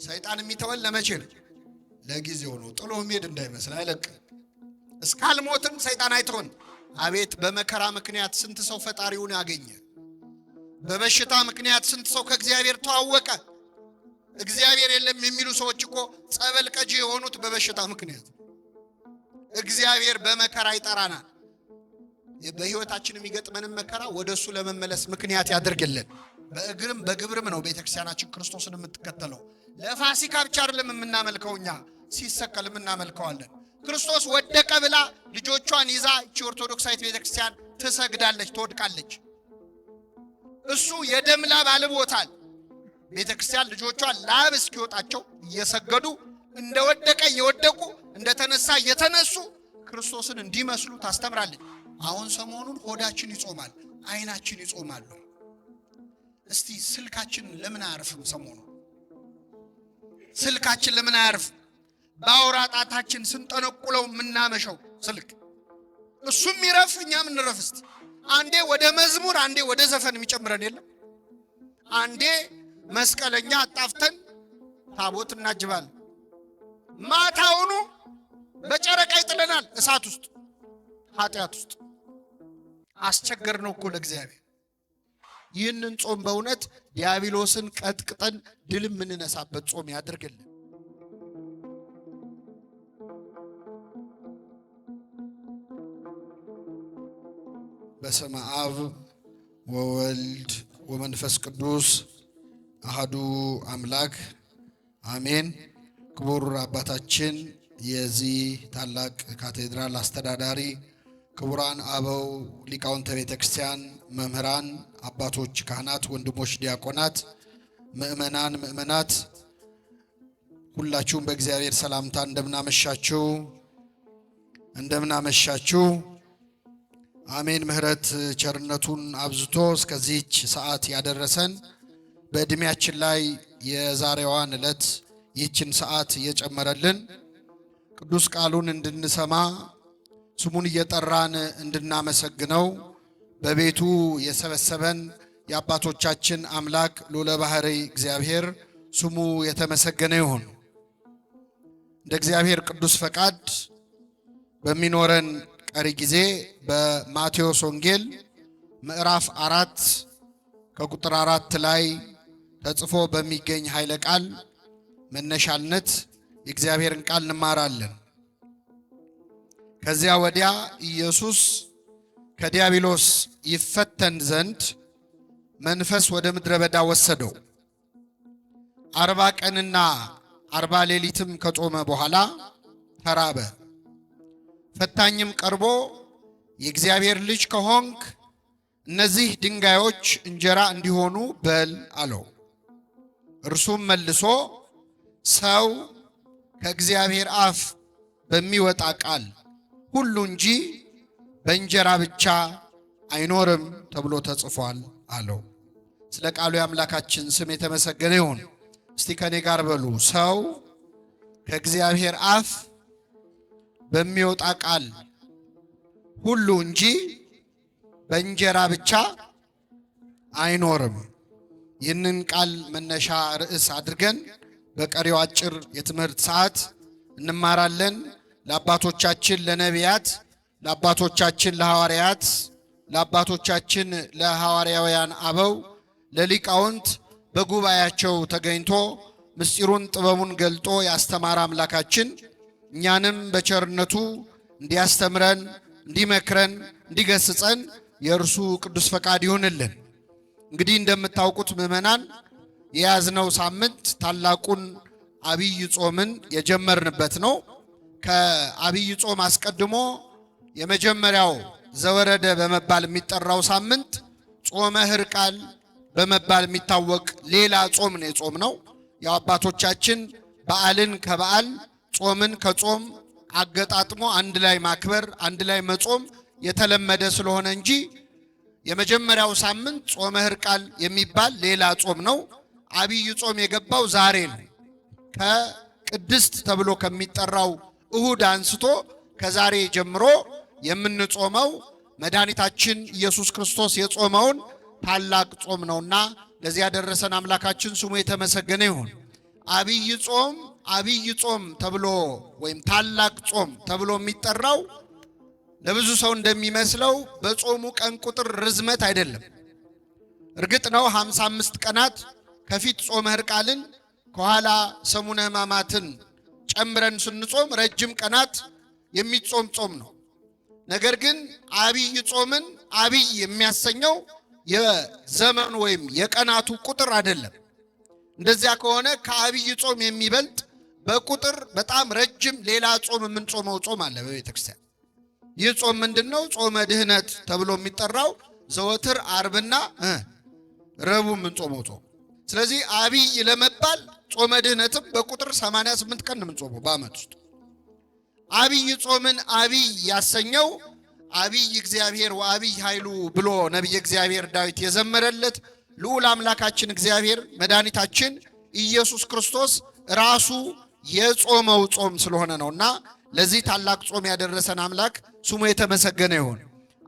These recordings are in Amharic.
ሰይጣን የሚተወን ለመቼ ነው? ለጊዜው ነው። ጥሎ ሄድ እንዳይመስል አይለቅም። እስካልሞትን ሰይጣን አይተወን። አቤት በመከራ ምክንያት ስንት ሰው ፈጣሪውን ያገኘ፣ በበሽታ ምክንያት ስንት ሰው ከእግዚአብሔር ተዋወቀ። እግዚአብሔር የለም የሚሉ ሰዎች እኮ ጸበል ቀጂ የሆኑት በበሽታ ምክንያት። እግዚአብሔር በመከራ ይጠራናል። በህይወታችን የሚገጥመንን መከራ ወደሱ ለመመለስ ምክንያት ያድርግልን። በእግርም በግብርም ነው ቤተክርስቲያናችን ክርስቶስን የምትከተለው። ለፋሲካ ብቻ አይደለም የምናመልከው፣ እኛ ሲሰቀል የምናመልከዋለን። ክርስቶስ ወደቀ ብላ ልጆቿን ይዛ እቺ ኦርቶዶክሳዊት ቤተክርስቲያን ትሰግዳለች፣ ትወድቃለች። እሱ የደም ላብ አልቦታል። ቤተክርስቲያን ልጆቿን ላብ እስኪወጣቸው እየሰገዱ እንደወደቀ እየወደቁ እንደተነሳ እየተነሱ ክርስቶስን እንዲመስሉ ታስተምራለች። አሁን ሰሞኑን ሆዳችን ይጾማል፣ አይናችን ይጾማል። እስቲ ስልካችን ለምን አያርፍም? ሰሞኑ ስልካችን ለምን አያርፍም? በአውራ ጣታችን ስንጠነቁለው የምናመሸው ስልክ እሱም ይረፍ፣ እኛም እንረፍ። እስቲ አንዴ ወደ መዝሙር አንዴ ወደ ዘፈን የሚጨምረን የለም? አንዴ መስቀለኛ አጣፍተን ታቦት እናጅባለን፣ ማታውኑ በጨረቃ ይጥለናል እሳት ውስጥ ኃጢአት ውስጥ። አስቸገር ነው እኮ ለእግዚአብሔር። ይህንን ጾም በእውነት ዲያብሎስን ቀጥቅጠን ድል የምንነሳበት ጾም ያድርግልን። በስመ አብ ወወልድ ወመንፈስ ቅዱስ አሐዱ አምላክ አሜን። ክቡር አባታችን የዚህ ታላቅ ካቴድራል አስተዳዳሪ፣ ክቡራን አበው ሊቃውንተ ቤተ ክርስቲያን፣ መምህራን፣ አባቶች ካህናት፣ ወንድሞች ዲያቆናት፣ ምእመናን ምእመናት፣ ሁላችሁም በእግዚአብሔር ሰላምታ እንደምናመሻችሁ። አሜን። ምሕረት ቸርነቱን አብዝቶ እስከዚህች ሰዓት ያደረሰን በእድሜያችን ላይ የዛሬዋን ዕለት ይህችን ሰዓት እየጨመረልን ቅዱስ ቃሉን እንድንሰማ ስሙን እየጠራን እንድናመሰግነው በቤቱ የሰበሰበን የአባቶቻችን አምላክ ልዑለ ባሕርይ እግዚአብሔር ስሙ የተመሰገነ ይሁን። እንደ እግዚአብሔር ቅዱስ ፈቃድ በሚኖረን ቀሪ ጊዜ በማቴዎስ ወንጌል ምዕራፍ 4 ከቁጥር 4 ላይ ተጽፎ በሚገኝ ኃይለ ቃል መነሻነት የእግዚአብሔርን ቃል እንማራለን። ከዚያ ወዲያ ኢየሱስ ከዲያብሎስ ይፈተን ዘንድ መንፈስ ወደ ምድረ በዳ ወሰደው። 40 ቀንና 40 ሌሊትም ከጾመ በኋላ ተራበ። ፈታኝም ቀርቦ የእግዚአብሔር ልጅ ከሆንክ እነዚህ ድንጋዮች እንጀራ እንዲሆኑ በል አለው። እርሱም መልሶ ሰው ከእግዚአብሔር አፍ በሚወጣ ቃል ሁሉ እንጂ በእንጀራ ብቻ አይኖርም ተብሎ ተጽፏል አለው። ስለ ቃሉ የአምላካችን ስም የተመሰገነ ይሁን። እስቲ ከኔ ጋር በሉ፣ ሰው ከእግዚአብሔር አፍ በሚወጣ ቃል ሁሉ እንጂ በእንጀራ ብቻ አይኖርም። ይህንን ቃል መነሻ ርዕስ አድርገን በቀሪው አጭር የትምህርት ሰዓት እንማራለን። ለአባቶቻችን ለነቢያት፣ ለአባቶቻችን ለሐዋርያት፣ ለአባቶቻችን ለሐዋርያውያን አበው፣ ለሊቃውንት በጉባኤያቸው ተገኝቶ ምስጢሩን ጥበቡን ገልጦ ያስተማረ አምላካችን እኛንም በቸርነቱ እንዲያስተምረን፣ እንዲመክረን፣ እንዲገስጸን የእርሱ ቅዱስ ፈቃድ ይሁንልን። እንግዲህ እንደምታውቁት ምዕመናን የያዝነው ሳምንት ታላቁን አብይ ጾምን የጀመርንበት ነው። ከአብይ ጾም አስቀድሞ የመጀመሪያው ዘወረደ በመባል የሚጠራው ሳምንት ጾመ ሕርቃል በመባል የሚታወቅ ሌላ ጾም ነው የጾምነው። ያው አባቶቻችን በዓልን ከበዓል ጾምን ከጾም አገጣጥሞ አንድ ላይ ማክበር አንድ ላይ መጾም የተለመደ ስለሆነ እንጂ የመጀመሪያው ሳምንት ጾመ ሕርቃል የሚባል ሌላ ጾም ነው። አብይ ጾም የገባው ዛሬ ነው። ከቅድስት ተብሎ ከሚጠራው እሁድ አንስቶ ከዛሬ ጀምሮ የምንጾመው መድኃኒታችን ኢየሱስ ክርስቶስ የጾመውን ታላቅ ጾም ነውና ለዚህ ያደረሰን አምላካችን ስሙ የተመሰገነ ይሁን። አብይ ጾም ተብሎ ወይም ታላቅ ጾም ተብሎ የሚጠራው ለብዙ ሰው እንደሚመስለው በጾሙ ቀን ቁጥር ርዝመት አይደለም። እርግጥ ነው 55 ቀናት ከፊት ጾመ ሕርቃልን ከኋላ ሰሙነ ሕማማትን ጨምረን ስንጾም ረጅም ቀናት የሚጾም ጾም ነው። ነገር ግን አብይ ጾምን አብይ የሚያሰኘው የዘመኑ ወይም የቀናቱ ቁጥር አይደለም። እንደዚያ ከሆነ ከአብይ ጾም የሚበልጥ በቁጥር በጣም ረጅም ሌላ ጾም የምንጾመው ጾም አለ በቤተክርስቲያን። ይህ ጾም ምንድነው? ጾመ ድህነት ተብሎ የሚጠራው ዘወትር ዓርብና ረቡዕ የምንጾመው ጾም። ስለዚህ አብይ ለመባል ጾመ ድህነትም በቁጥር 88 ቀን የምንጾመው በዓመት ውስጥ። አብይ ጾምን አብይ ያሰኘው አብይ እግዚአብሔር ወአብይ ኃይሉ ብሎ ነቢየ እግዚአብሔር ዳዊት የዘመረለት ልዑል አምላካችን እግዚአብሔር መድኃኒታችን ኢየሱስ ክርስቶስ ራሱ የጾመው ጾም ስለሆነ ነውና ለዚህ ታላቅ ጾም ያደረሰን አምላክ ስሙ የተመሰገነ ይሁን።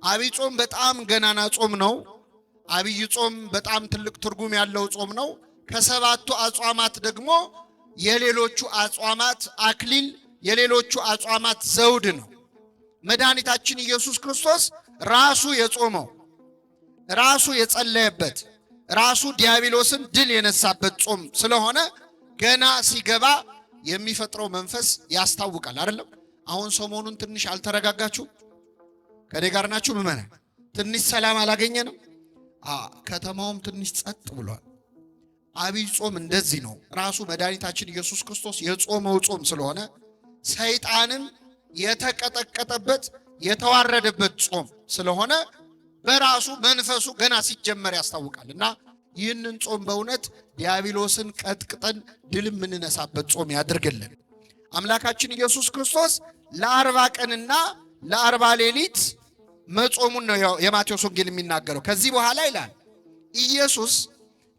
አብይ ጾም በጣም ገናና ጾም ነው። አብይ ጾም በጣም ትልቅ ትርጉም ያለው ጾም ነው። ከሰባቱ አጽዋማት ደግሞ የሌሎቹ አጽዋማት አክሊል፣ የሌሎቹ አጽዋማት ዘውድ ነው። መድኃኒታችን ኢየሱስ ክርስቶስ ራሱ የጾመው፣ ራሱ የጸለየበት፣ ራሱ ዲያብሎስን ድል የነሳበት ጾም ስለሆነ ገና ሲገባ የሚፈጥረው መንፈስ ያስታውቃል አይደለም? አሁን ሰሞኑን ትንሽ አልተረጋጋችሁ? ከኔ ጋር ናችሁ ምእመናን? ትንሽ ሰላም አላገኘንም? ከተማውም ትንሽ ጸጥ ብሏል። አብይ ጾም እንደዚህ ነው። ራሱ መድኃኒታችን ኢየሱስ ክርስቶስ የጾመው ጾም ስለሆነ ሰይጣንም የተቀጠቀጠበት የተዋረደበት ጾም ስለሆነ በራሱ መንፈሱ ገና ሲጀመር ያስታውቃል። እና ይህንን ጾም በእውነት ዲያብሎስን ቀጥቅጠን ድል የምንነሳበት ጾም ያድርግልን። አምላካችን ኢየሱስ ክርስቶስ ለ40 ቀንና ለ40 ሌሊት መጾሙን ነው የማቴዎስ ወንጌል የሚናገረው። ከዚህ በኋላ ይላል ኢየሱስ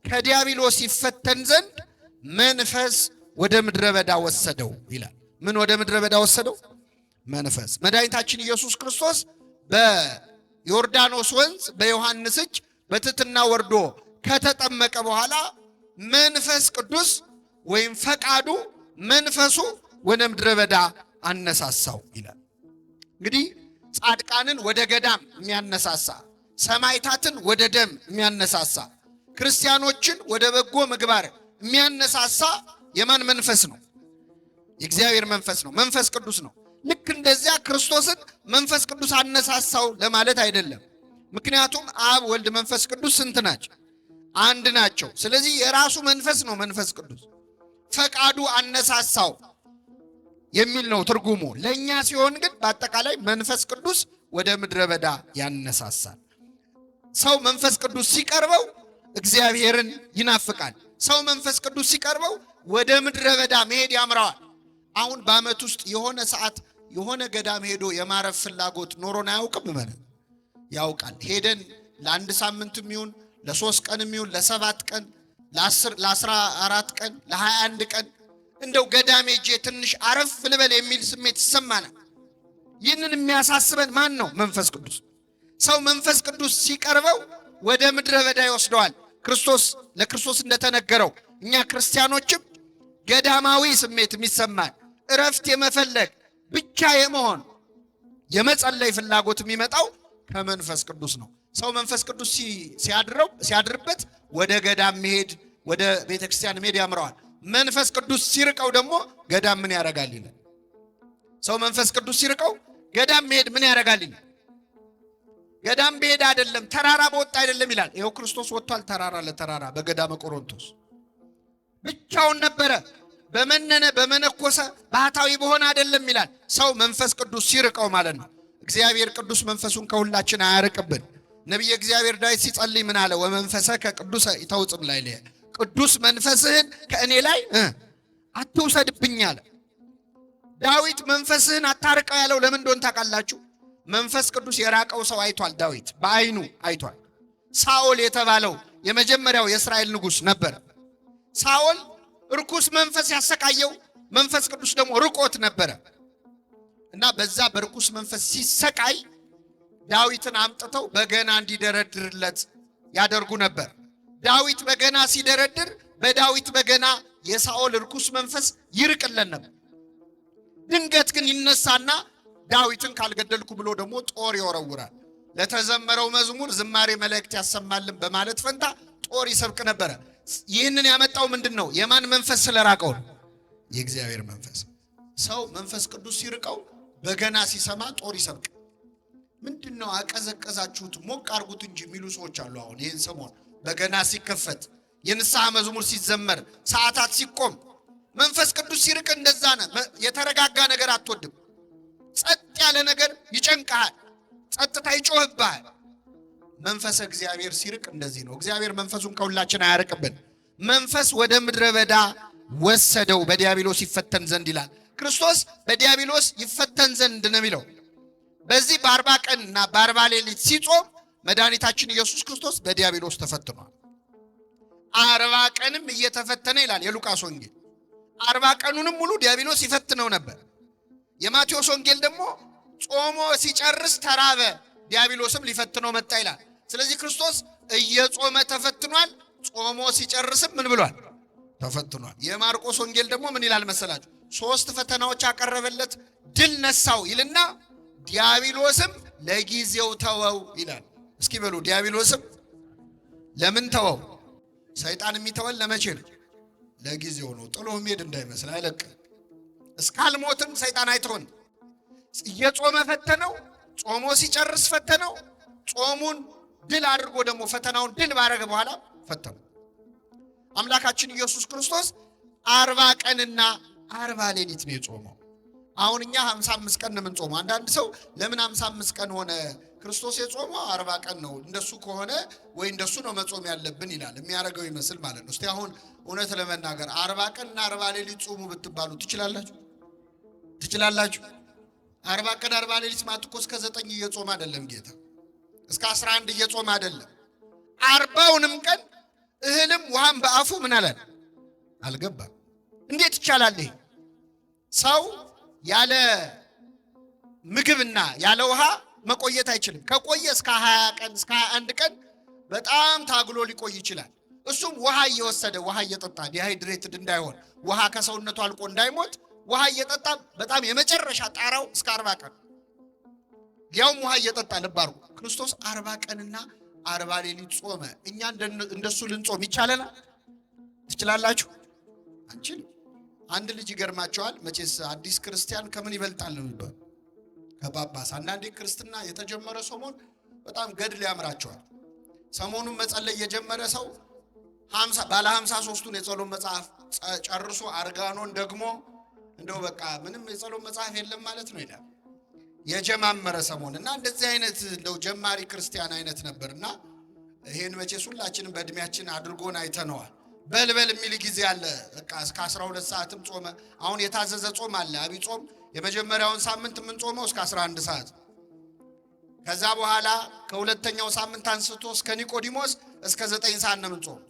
ከዲያብሎስ ይፈተን ዘንድ መንፈስ ወደ ምድረ በዳ ወሰደው ይላል። ምን ወደ ምድረ በዳ ወሰደው? መንፈስ። መድኃኒታችን ኢየሱስ ክርስቶስ በዮርዳኖስ ወንዝ በዮሐንስ እጅ በትሕትና ወርዶ ከተጠመቀ በኋላ መንፈስ ቅዱስ ወይም ፈቃዱ መንፈሱ ወደ ምድረ በዳ አነሳሳው ይላል። እንግዲህ ጻድቃንን ወደ ገዳም የሚያነሳሳ፣ ሰማዕታትን ወደ ደም የሚያነሳሳ፣ ክርስቲያኖችን ወደ በጎ ምግባር የሚያነሳሳ የማን መንፈስ ነው? የእግዚአብሔር መንፈስ ነው። መንፈስ ቅዱስ ነው። ልክ እንደዚያ ክርስቶስን መንፈስ ቅዱስ አነሳሳው ለማለት አይደለም። ምክንያቱም አብ፣ ወልድ፣ መንፈስ ቅዱስ ስንት ናቸው? አንድ ናቸው። ስለዚህ የራሱ መንፈስ ነው መንፈስ ቅዱስ። ፈቃዱ አነሳሳው የሚል ነው ትርጉሙ። ለኛ ሲሆን ግን በአጠቃላይ መንፈስ ቅዱስ ወደ ምድረ በዳ ያነሳሳል። ሰው መንፈስ ቅዱስ ሲቀርበው እግዚአብሔርን ይናፍቃል። ሰው መንፈስ ቅዱስ ሲቀርበው ወደ ምድረ በዳ መሄድ ያምረዋል። አሁን በዓመት ውስጥ የሆነ ሰዓት የሆነ ገዳም ሄዶ የማረፍ ፍላጎት ኖሮን አያውቅም? ማለት ያውቃል። ሄደን ለአንድ ሳምንትም ይሁን ለ3 ቀንም ይሁን ለ7 ቀን ለ14 ቀን ለ21 ቀን እንደው ገዳም ሄጄ ትንሽ አረፍ ልበል የሚል ስሜት ይሰማናል። ይህንን የሚያሳስበን ማን ነው? መንፈስ ቅዱስ። ሰው መንፈስ ቅዱስ ሲቀርበው ወደ ምድረ በዳ ይወስደዋል። ለክርስቶስ እንደተነገረው እኛ ክርስቲያኖችም ገዳማዊ ስሜት የሚሰማን እረፍት የመፈለግ ብቻ የመሆን የመጸለይ ፍላጎት የሚመጣው ከመንፈስ ቅዱስ ነው። ሰው መንፈስ ቅዱስ ሲያድርበት ወደ ገዳም መሄድ፣ ወደ ቤተክርስቲያን መሄድ ያምረዋል። መንፈስ ቅዱስ ሲርቀው ደግሞ ገዳም ምን ያደርጋል ይላል። ሰው መንፈስ ቅዱስ ሲርቀው ገዳም መሄድ ምን ያደርጋል ይላል። ገዳም በሄድ አይደለም ተራራ በወጣ አይደለም ይላል። ይኸው ክርስቶስ ወጥቷል ተራራ ለተራራ በገዳመ ቆሮንቶስ ብቻውን ነበረ። በመነነ በመነኮሰ ባህታዊ በሆነ አይደለም ይላል። ሰው መንፈስ ቅዱስ ሲርቀው ማለት ነው። እግዚአብሔር ቅዱስ መንፈሱን ከሁላችን አያርቅብን። ነቢየ እግዚአብሔር ዳዊት ሲጸልይ ምን አለ? ወመንፈሰከ ቅዱሰ ይተውጽም ላይ ቅዱስ መንፈስህን ከእኔ ላይ አትውሰድብኝ አለ። ዳዊት መንፈስህን አታርቀው ያለው ለምን እንደሆነ ታውቃላችሁ? መንፈስ ቅዱስ የራቀው ሰው አይቷል። ዳዊት በዓይኑ አይቷል። ሳኦል የተባለው የመጀመሪያው የእስራኤል ንጉሥ ነበረ። ሳኦል ርኩስ መንፈስ ያሰቃየው መንፈስ ቅዱስ ደግሞ ርቆት ነበረ እና በዛ በርኩስ መንፈስ ሲሰቃይ ዳዊትን አምጥተው በገና እንዲደረድርለት ያደርጉ ነበር። ዳዊት በገና ሲደረድር በዳዊት በገና የሳኦል ርኩስ መንፈስ ይርቅለን ነበር። ድንገት ግን ይነሳና ዳዊትን ካልገደልኩ ብሎ ደግሞ ጦር ይወረውራል። ለተዘመረው መዝሙር ዝማሬ መላእክት ያሰማልን በማለት ፈንታ ጦር ይሰብክ ነበረ። ይህንን ያመጣው ምንድነው? የማን መንፈስ ስለራቀው? የእግዚአብሔር መንፈስ። ሰው መንፈስ ቅዱስ ሲርቀው በገና ሲሰማ ጦር ይሰብክ። ምንድነው አቀዘቀዛችሁት ሞቅ አርጉት እንጂ የሚሉ ሰዎች አሉ። አሁን ይህን ሰሞን በገና ሲከፈት፣ የንስሐ መዝሙር ሲዘመር፣ ሰዓታት ሲቆም፣ መንፈስ ቅዱስ ሲርቅ እንደዛ ነው። የተረጋጋ ነገር አትወድም። ጸጥ ያለ ነገር ይጨንቃል። ጸጥታ ይጮህብሃል። መንፈስ እግዚአብሔር ሲርቅ እንደዚህ ነው። እግዚአብሔር መንፈሱን ከሁላችን አያርቅብን። መንፈስ ወደ ምድረ በዳ ወሰደው በዲያብሎስ ይፈተን ዘንድ ይላል። ክርስቶስ በዲያብሎስ ይፈተን ዘንድ ነው የሚለው። በዚህ በ40 ቀንና በ40 ሌሊት ሲጾም መድኃኒታችን ኢየሱስ ክርስቶስ በዲያብሎስ ተፈትኗል። 40 ቀንም እየተፈተነ ይላል የሉቃስ ወንጌል። 40 ቀኑንም ሙሉ ዲያብሎስ ይፈትነው ነበር። የማቴዎስ ወንጌል ደግሞ ጾሞ ሲጨርስ ተራበ፣ ዲያብሎስም ሊፈትነው መጣ ይላል። ስለዚህ ክርስቶስ እየጾመ ተፈትኗል፣ ጾሞ ሲጨርስም ምን ብሏል? ተፈትኗል። የማርቆስ ወንጌል ደግሞ ምን ይላል መሰላችሁ? 3 ፈተናዎች አቀረበለት፣ ድል ነሳው ይልና ዲያብሎስም ለጊዜው ተወው ይላል። እስኪ በሉ ዲያብሎስም ለምን ተወው? ሰይጣን የሚተወን ለመቼ ነው? ለጊዜው ነው። ጥሎ ሄድ እንዳይመስል አይለቅም። እስካልሞትም ሰይጣን አይተውን። እየጾመ ፈተነው፣ ጾሞ ሲጨርስ ፈተነው። ጾሙን ድል አድርጎ ደግሞ ፈተናውን ድል ባረገ በኋላ ፈተነው። አምላካችን ኢየሱስ ክርስቶስ 40 ቀንና 40 ሌሊት ነው የጾመው። አሁን እኛ 55 ቀን ነው የምንጾመው። አንዳንድ ሰው ለምን 55 ቀን ሆነ? ክርስቶስ የጾመው 40 ቀን ነው፣ እንደሱ ከሆነ ወይ እንደሱ ነው መጾም ያለብን ይላል። የሚያደርገው ይመስል ማለት ነው። እስቲ አሁን እውነት ለመናገር 40 ቀንና 40 ሌሊት ጾሙ ብትባሉ ትችላላችሁ? ትችላላችሁ? 40 ቀን 40 ሌሊት ማለት እኮ እስከ 9 እየጾመ አይደለም ጌታ፣ እስከ 11 እየጾመ አይደለም። 40ውንም ቀን እህልም ውሃም በአፉ ምን አለ? አልገባም። እንዴት ይቻላል ይሄ? ሰው ያለ ምግብና ያለ ውሃ መቆየት አይችልም። ከቆየ እስከ 20 ቀን እስከ 21 ቀን በጣም ታግሎ ሊቆይ ይችላል። እሱም ውሃ እየወሰደ ውሃ እየጠጣ ዲሃይድሬትድ እንዳይሆን ውሃ ከሰውነቱ አልቆ እንዳይሞት ውሃ እየጠጣ በጣም የመጨረሻ ጣራው እስከ 40 ቀን ያውም ውሃ እየጠጣ ልባርኩ። ክርስቶስ 40 ቀንና 40 ሌሊት ጾመ። እኛ እንደሱ ልንጾም ይቻለናል? ትችላላችሁ? አንቺን አንድ ልጅ ይገርማቸዋል። መቼስ አዲስ ክርስቲያን ከምን ይበልጣል ነው የሚባለው? ከጳጳስ። አንዳንዴ ክርስትና የተጀመረ ሰሞን በጣም ገድል ያምራቸዋል። ሰሞኑን መጸለይ የጀመረ ሰው 50 ባለ 53ቱን የጸሎት መጽሐፍ ጨርሶ አርጋኖን ደግሞ እንደው በቃ ምንም የጸሎት መጽሐፍ የለም ማለት ነው ይላል። የጀማመረ ሰሞን እና እንደዚህ አይነት እንደው ጀማሪ ክርስቲያን አይነት ነበርና ይሄን መቼስ ሁላችንም በእድሜያችን አድርጎን አይተነዋል። በልበል የሚል ጊዜ አለ። በቃ እስከ 12 ሰዓትም ጾመ። አሁን የታዘዘ ጾም አለ። አብይ ጾም የመጀመሪያውን ሳምንት የምንጾመው እስከ 11 ሰዓት፣ ከዛ በኋላ ከሁለተኛው ሳምንት አንስቶ እስከ ኒቆዲሞስ እስከ 9 ሰዓት ነው የምንጾመው።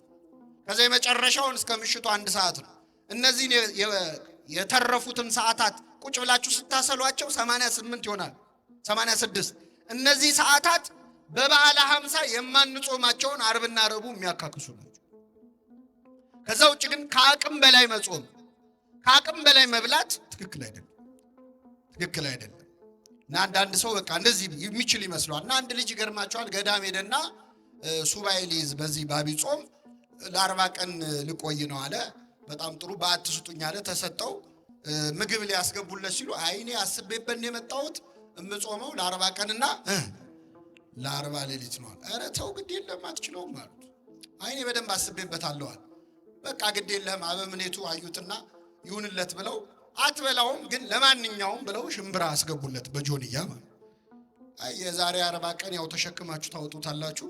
ከዛ የመጨረሻውን እስከ ምሽቱ 1 ሰዓት ነው። እነዚህን የተረፉትን ሰዓታት ቁጭ ብላችሁ ስታሰሏቸው 88 ይሆናል፣ 86። እነዚህ ሰዓታት በበዓለ 50 የማንጾማቸውን ዓርብና ረቡዕ የሚያካክሱ ናቸው። ከዛ ውጭ ግን ከአቅም በላይ መጾም፣ ከአቅም በላይ መብላት ትክክል አይደለም፣ ትክክል አይደለም። እና አንዳንድ ሰው በቃ እንደዚህ የሚችል ይመስለዋል። እና አንድ ልጅ ይገርማቸዋል። ገዳም ሄደና ሱባኤ ሊይዝ በዚህ በአብይ ጾም ለ40 ቀን ልቆይ ነው አለ። በጣም ጥሩ በዓት ስጡኝ አለ። ተሰጠው። ምግብ ሊያስገቡለት ሲሉ አይኔ አስቤበት ነው የመጣሁት እምጾመው ለ40 ቀንና ለ40 ሌሊት ነው አለ። ኧረ ተው ግድ የለም አትችለውም አሉት። አይኔ በደንብ አስቤበታለሁ አለ። በቃ ግድ የለም አበምኔቱ አዩትና ይሁንለት ብለው አትበላውም ግን ለማንኛውም ብለው ሽምብራ አስገቡለት በጆንያ ማለት። አይ የዛሬ 40 ቀን ያው ተሸክማችሁ ታወጡታላችሁ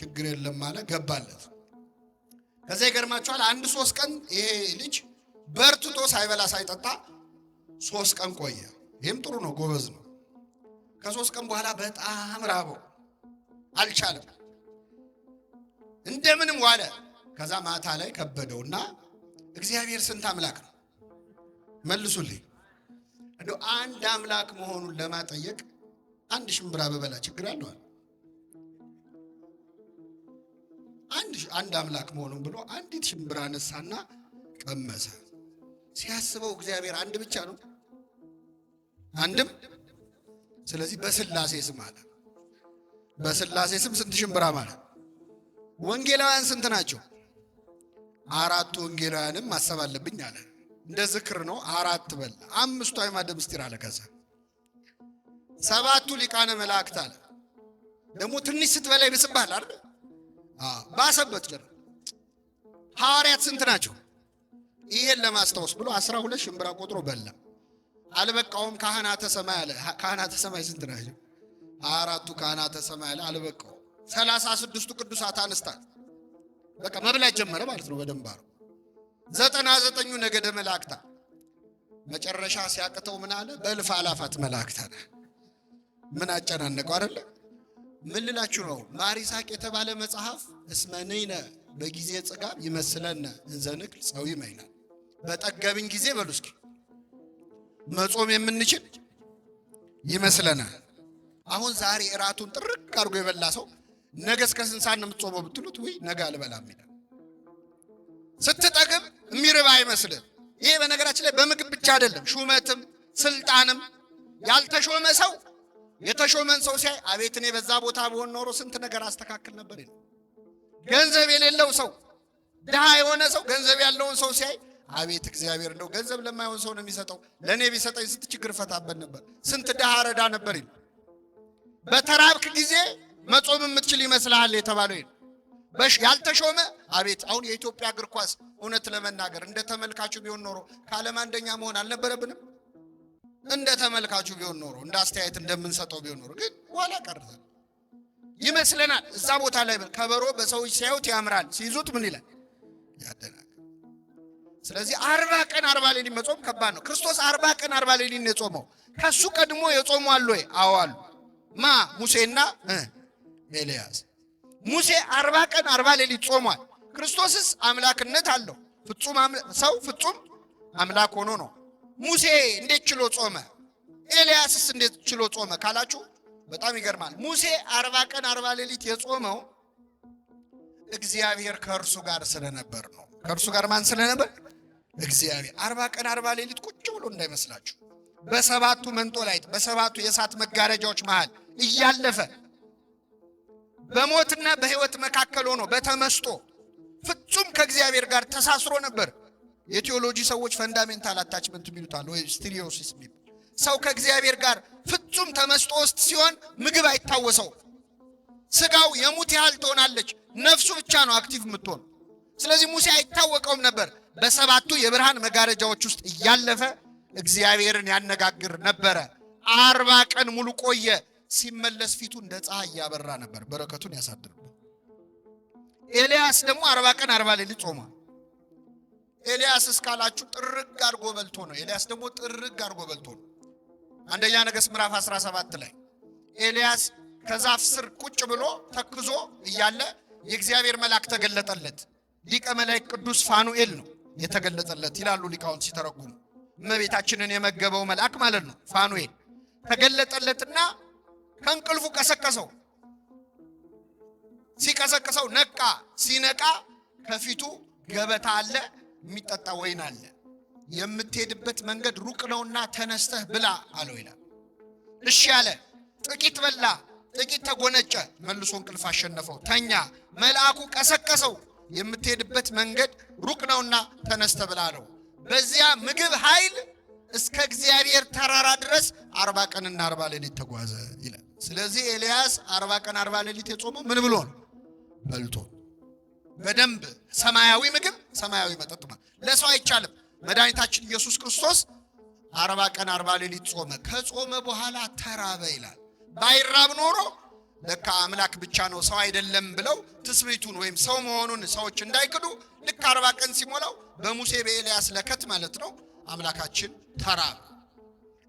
ችግር የለም ማለት ገባለት። ከዛ ይገርማችኋል 1-3 ቀን ይሄ ልጅ በርትቶ ሳይበላ ሳይጠጣ 3 ቀን ቆየ። ይሄም ጥሩ ነው፣ ጎበዝ ነው። ከ3 ቀን በኋላ በጣም ራበው፣ አልቻለም፣ እንደምንም ዋለ። ከዛ ማታ ላይ ከበደውና እግዚአብሔር ስንት አምላክ ነው መልሱልኝ። እንደው አንድ አምላክ መሆኑን ለማጠየቅ 1 ሽምብራ በበላ ችግር አለው? አንድ አምላክ መሆኑን ብሎ አንዲት ሽምብራ ነሳና ቀመሰ። ሲያስበው እግዚአብሔር አንድ ብቻ ነው፣ አንድም። ስለዚህ በስላሴ ስም አለ። በስላሴ ስም ስንት ሽምብራ ማለት? ወንጌላውያን ስንት ናቸው? 4 ወንጌላውያንም ማሰብ አለብኝ አለ። እንደ ዝክር ነው 4 በል። 5 አዕማደ ምስጢር አለ። ከዛ 7 ሊቃነ መላእክት አለ። ደግሞ ትንሽ ስትበላ ይብስብሃል አይደል? ባሰበት ጀር ሐዋርያት ስንት ናቸው? ይሄን ለማስታወስ ብሎ 12 ሽምብራ ቆጥሮ በላ። አልበቃውም። ካህናተ ሰማይ አለ። ካህናተ ሰማይ ስንት ናቸው? 4ቱ ካህናተ ሰማይ አለ። አልበቃው። 36ቱ ቅዱሳት አንስታት በቃ መብላት ጀመረ ማለት ነው። በደንብ አሩ 99ኙ ነገደ መላእክታ። መጨረሻ ሲያቅተው ምን አለ? በእልፍ አላፋት መላእክት አለ። ምን አጨናነቀው አይደለ? ምን ልላችሁ ነው? ማር ይስሐቅ የተባለ መጽሐፍ እስመነይነ በጊዜ ጽጋብ ይመስለነ እንዘንክል ጸዊመ ይላል። በጠገብን ጊዜ በሉ እስኪ መጾም የምንችል ይመስለናል። አሁን ዛሬ እራቱን ጥርቅ አድርጎ የበላ ሰው ነገ እስከ ስንት ሰዓት ነው የምትጾመው ብትሉት፣ ወይ ነገ አልበላም ይላል። ስትጠግብ የሚርባ አይመስልም። ይሄ በነገራችን ላይ በምግብ ብቻ አይደለም፣ ሹመትም ስልጣንም ያልተሾመ ሰው የተሾመን ሰው ሲያይ አቤት እኔ በዛ ቦታ ብሆን ኖሮ ስንት ነገር አስተካክል ነበር ይላል። ገንዘብ የሌለው ሰው ድሃ የሆነ ሰው ገንዘብ ያለውን ሰው ሲያይ አቤት እግዚአብሔር እንደው ገንዘብ ለማይሆን ሰው ነው የሚሰጠው፣ ለኔ ቢሰጠኝ ስንት ችግር ፈታበት ነበር፣ ስንት ድሃ ረዳ ነበር ይላል። በተራብክ ጊዜ መጾም የምትችል ይመስልሃል የተባለው ይሄ። ያልተሾመ አቤት አሁን የኢትዮጵያ እግር ኳስ እውነት ለመናገር እንደ ተመልካቹ ቢሆን ኖሮ ከዓለም አንደኛ መሆን አልነበረብንም? እንደ ተመልካቹ ቢሆን ኖሮ እንደ አስተያየት እንደምንሰጠው ቢሆን ኖሮ ግን ኋላ ቀርተን ይመስለናል። እዛ ቦታ ላይ ከበሮ በሰዎች ሲያዩት ያምራል፣ ሲይዙት ምን ይላል? ያደናል። ስለዚህ 40 ቀን 40 ሌሊት መጾም ከባድ ነው። ክርስቶስ 40 ቀን 40 ሌሊት ነው የጾመው። ከሱ ቀድሞ የጾሙ አሉ ወይ? አዎ አሉ። ማ? ሙሴና ኤልያስ። ሙሴ 40 ቀን 40 ሌሊት ጾሟል። ክርስቶስስ አምላክነት አለው። ፍጹም ሰው ፍጹም አምላክ ሆኖ ነው። ሙሴ እንዴት ችሎ ጾመ? ኤልያስስ እንዴት ችሎ ጾመ ካላችሁ በጣም ይገርማል። ሙሴ 40 ቀን 40 ሌሊት የጾመው እግዚአብሔር ከእርሱ ጋር ስለነበር ነው። ከእርሱ ጋር ማን ስለነበር? እግዚአብሔር። 40 ቀን 40 ሌሊት ቁጭ ብሎ እንዳይመስላችሁ በ7ቱ መንጦላይት በ7ቱ የእሳት መጋረጃዎች መሃል እያለፈ በሞትና በሕይወት መካከል ሆኖ በተመስጦ ፍጹም ከእግዚአብሔር ጋር ተሳስሮ ነበር። የቴዎሎጂ ሰዎች ፈንዳሜንታል አታችመንት የሚሉታል ወይ ስቲሪዮሲስ የሚሉ ሰው ከእግዚአብሔር ጋር ፍጹም ተመስጦ ውስጥ ሲሆን ምግብ አይታወሰው። ስጋው የሙት ያህል ትሆናለች፣ ነፍሱ ብቻ ነው አክቲቭ የምትሆን። ስለዚህ ሙሴ አይታወቀውም ነበር። በ7ቱ የብርሃን መጋረጃዎች ውስጥ እያለፈ እግዚአብሔርን ያነጋግር ነበረ። 40 ቀን ሙሉ ቆየ። ሲመለስ ፊቱ እንደ ፀሐይ ያበራ ነበር። በረከቱን ያሳድርበት። ኤልያስ ደግሞ 40 ቀን 40 ሌሊት ጾሟል። ኤልያስ እስካላችሁ ጥርግ አድርጎ በልቶ ነው። ኤልያስ ደግሞ ጥርግ አድርጎ በልቶ ነው። አንደኛ ነገሥት ምዕራፍ 17 ላይ ኤልያስ ከዛፍ ስር ቁጭ ብሎ ተክዞ እያለ የእግዚአብሔር መልአክ ተገለጠለት። ሊቀ መላእክት ቅዱስ ፋኑኤል ነው የተገለጠለት ይላሉ ሊቃውንት ሲተረጉሙ። እመቤታችንን የመገበው መልአክ ማለት ነው። ፋኑኤል ተገለጠለትና ከእንቅልፉ ቀሰቀሰው። ሲቀሰቅሰው ነቃ። ሲነቃ ከፊቱ ገበታ አለ፣ የሚጠጣ ወይን አለ። የምትሄድበት መንገድ ሩቅ ነውና ተነስተህ ብላ አለው ይላል። እሺ አለ። ጥቂት በላ፣ ጥቂት ተጎነጨ። መልሶ እንቅልፍ አሸነፈው፣ ተኛ። መልአኩ ቀሰቀሰው። የምትሄድበት መንገድ ሩቅ ነውና ተነስተህ ብላ አለው። በዚያ ምግብ ኃይል እስከ እግዚአብሔር ተራራ ድረስ 40 ቀንና 40 ሌሊት ተጓዘ ይላል። ስለዚህ ኤልያስ 40 ቀን 40 ሌሊት የጾመው ምን ብሎ ነው? በልቶ። በደንብ ሰማያዊ ምግብ ሰማያዊ መጠጥ ማለት ለሰው አይቻልም። መድኃኒታችን ኢየሱስ ክርስቶስ 40 ቀን 40 ሌሊት ጾመ። ከጾመ በኋላ ተራበ ይላል። ባይራብ ኖሮ ለካ አምላክ ብቻ ነው ሰው አይደለም ብለው ትስብእቱን ወይም ሰው መሆኑን ሰዎች እንዳይክዱ ልክ 40 ቀን ሲሞላው በሙሴ በኤልያስ ለከት ማለት ነው አምላካችን ተራበ።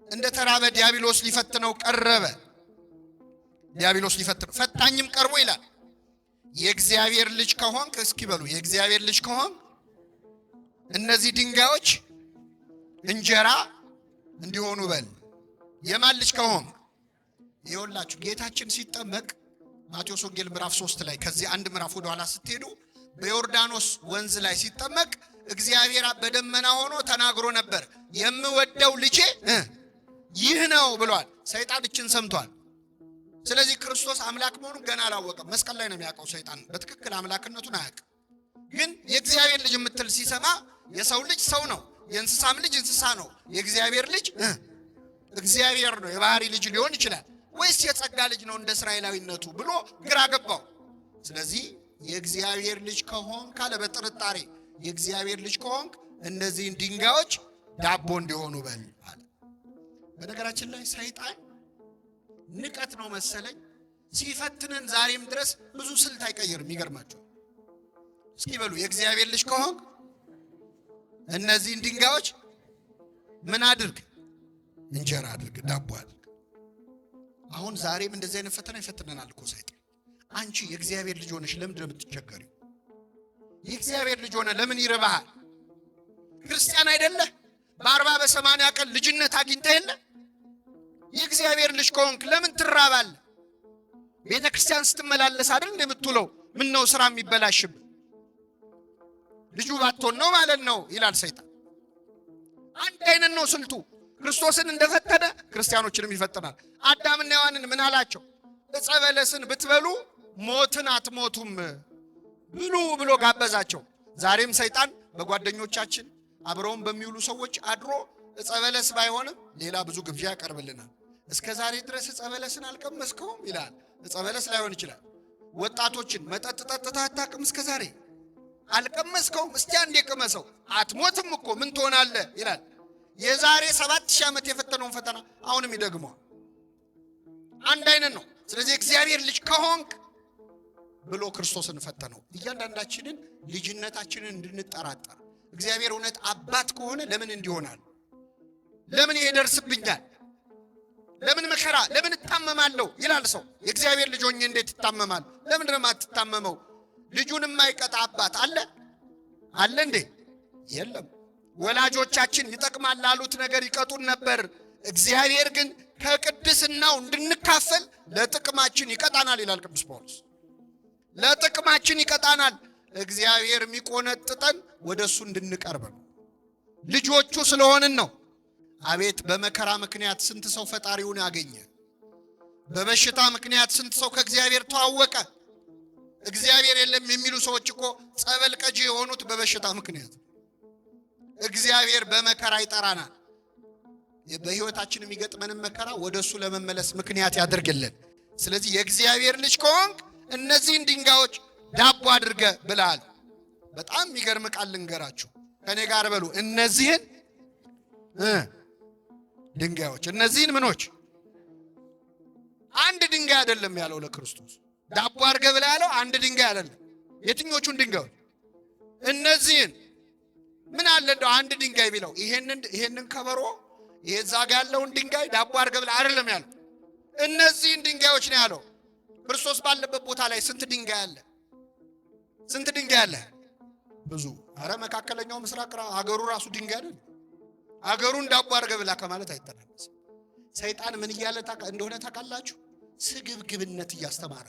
እንደ ተራበ ዲያብሎስ ሊፈትነው ቀረበ። ዲያብሎስ ሊፈትነው ፈታኝም ቀርቦ ይላል የእግዚአብሔር ልጅ ከሆንክ እስኪ በሉ የእግዚአብሔር ልጅ ከሆንክ እነዚህ ድንጋዮች እንጀራ እንዲሆኑ በል። የማን ልጅ ከሆንክ? ይኸውላችሁ ጌታችን ሲጠመቅ ማቴዎስ ወንጌል ምዕራፍ 3 ላይ ከዚህ አንድ ምዕራፍ ወደ ኋላ ስትሄዱ በዮርዳኖስ ወንዝ ላይ ሲጠመቅ እግዚአብሔር በደመና ሆኖ ተናግሮ ነበር። የምወደው ልጄ ይህ ነው ብሏል። ሰይጣን እችን ሰምቷል። ስለዚህ ክርስቶስ አምላክ መሆኑን ገና አላወቀም። መስቀል ላይ ነው የሚያውቀው። ሰይጣን በትክክል አምላክነቱን አያውቅም። ግን የእግዚአብሔር ልጅ የምትል ሲሰማ የሰው ልጅ ሰው ነው፣ የእንስሳም ልጅ እንስሳ ነው፣ የእግዚአብሔር ልጅ እግዚአብሔር ነው። የባህሪ ልጅ ሊሆን ይችላል ወይስ የጸጋ ልጅ ነው እንደ እስራኤላዊነቱ ብሎ ግራ ገባው። ስለዚህ የእግዚአብሔር ልጅ ከሆንክ ካለ በጥርጣሬ የእግዚአብሔር ልጅ ከሆንክ እነዚህን ድንጋዮች ዳቦ እንዲሆኑ በል አለ። በነገራችን ላይ ሰይጣን ንቀት ነው መሰለኝ ሲፈትነን ዛሬም ድረስ ብዙ ስልት አይቀይርም። ይገርማችሁ። እስኪ በሉ የእግዚአብሔር ልጅ ከሆንክ እነዚህን ድንጋዮች ምን አድርግ? እንጀራ አድርግ፣ ዳቦ አድርግ። አሁን ዛሬም እንደዚህ አይነት ፈተና ይፈትነናል እኮ ሰይጣን። አንቺ የእግዚአብሔር ልጅ ሆነሽ ለምንድን ነው የምትቸገሪው? የእግዚአብሔር ልጅ ሆነ ለምን ይርባሃል? ክርስቲያን አይደለህ? በ40 በ80 ቀን ልጅነት አግኝተህ የለ? የእግዚአብሔር ልጅ ከሆንክ ለምን ትራባለህ? ቤተ ክርስቲያን ስትመላለስ አይደል እንደምትውለው? ምን ነው ስራ የሚበላሽብህ? ልጁ ባትሆን ነው ማለት ነው ይላል ሰይጣን። አንድ አይነት ነው ስልቱ። ክርስቶስን እንደፈተነ ክርስቲያኖችንም ይፈትናል። አዳምና ሔዋንን ምን አላቸው? ዕፀ በለስን ብትበሉ ሞትን አትሞቱም ብሉ ብሎ ጋበዛቸው። ዛሬም ሰይጣን በጓደኞቻችን አብረውን በሚውሉ ሰዎች አድሮ ዕፀ በለስ ባይሆንም ሌላ ብዙ ግብዣ ያቀርብልናል። እስከ ዛሬ ድረስ ዕፀ በለስን አልቀመስከውም ይላል። ዕፀ በለስ ላይሆን ይችላል። ወጣቶችን መጠጥ ጠጥተህ አታውቅም እስከ ዛሬ አልቀመስከውም? እስቲ አንዴ ቅመሰው። አትሞትም እኮ ምን ትሆናለህ ይላል። የዛሬ 7000 ዓመት የፈተነውን ፈተና አሁንም ይደግመዋል። አንድ አይነት ነው። ስለዚህ እግዚአብሔር ልጅ ከሆንክ ብሎ ክርስቶስን ፈተነው። እያንዳንዳችንን ልጅነታችንን እንድንጠራጠር እግዚአብሔር እውነት አባት ከሆነ ለምን እንዲሆናል? ለምን ይደርስብኛል? ለምን መከራ? ለምን እታመማለሁ ይላል ሰው። የእግዚአብሔር ልጅ ሆኜ እንዴት እታመማለሁ? ለምን ነው የማትታመመው? ልጁን የማይቀጣ አባት አለ አለ እንዴ? የለም። ወላጆቻችን ይጠቅማል ላሉት ነገር ይቀጡን ነበር። እግዚአብሔር ግን ከቅድስናው እንድንካፈል ለጥቅማችን ይቀጣናል ይላል ቅዱስ ጳውሎስ። ለጥቅማችን ይቀጣናል። እግዚአብሔር የሚቆነጥጠን ወደሱ እንድንቀርብ ነው። ልጆቹ ስለሆንን ነው። አቤት በመከራ ምክንያት ስንት ሰው ፈጣሪውን ያገኘ። በበሽታ ምክንያት ስንት ሰው ከእግዚአብሔር ተዋወቀ። እግዚአብሔር የለም የሚሉ ሰዎች እኮ ጸበል ቀጂ የሆኑት በበሽታ ምክንያት። እግዚአብሔር በመከራ ይጠራናል። በሕይወታችን የሚገጥመንን መከራ ወደሱ ለመመለስ ምክንያት ያደርግልን። ስለዚህ የእግዚአብሔር ልጅ ከሆንክ እነዚህን ድንጋዮች ዳቦ አድርገ ብለሃል። በጣም የሚገርም ቃል ልንገራችሁ። ከኔ ጋር በሉ። እነዚህን ድንጋዮች፣ እነዚህን ምኖች? አንድ ድንጋይ አይደለም ያለው ለክርስቶስ ዳቦ አድርገ ብለ ያለው አንድ ድንጋይ አይደለም። የትኞቹን ድንጋዮች? እነዚህን። ምን አለ እንደው አንድ ድንጋይ ቢለው ይሄንን ከበሮ ይሄ ዛጋ ያለውን ድንጋይ ዳቦ አድርገ ብለ አይደለም ያለው። እነዚህን ድንጋዮች ነው ያለው። ክርስቶስ ባለበት ቦታ ላይ ስንት ድንጋይ አለ? ስንት ድንጋይ አለ? ብዙ። አረ መካከለኛው ምስራቅ አገሩ ራሱ ድንጋይ አይደል? አገሩን ዳቦ አድርገ ብላ ከማለት አይተናነስም። ሰይጣን ምን እያለ እንደሆነ ታውቃላችሁ? ስግብግብነት እያስተማረ።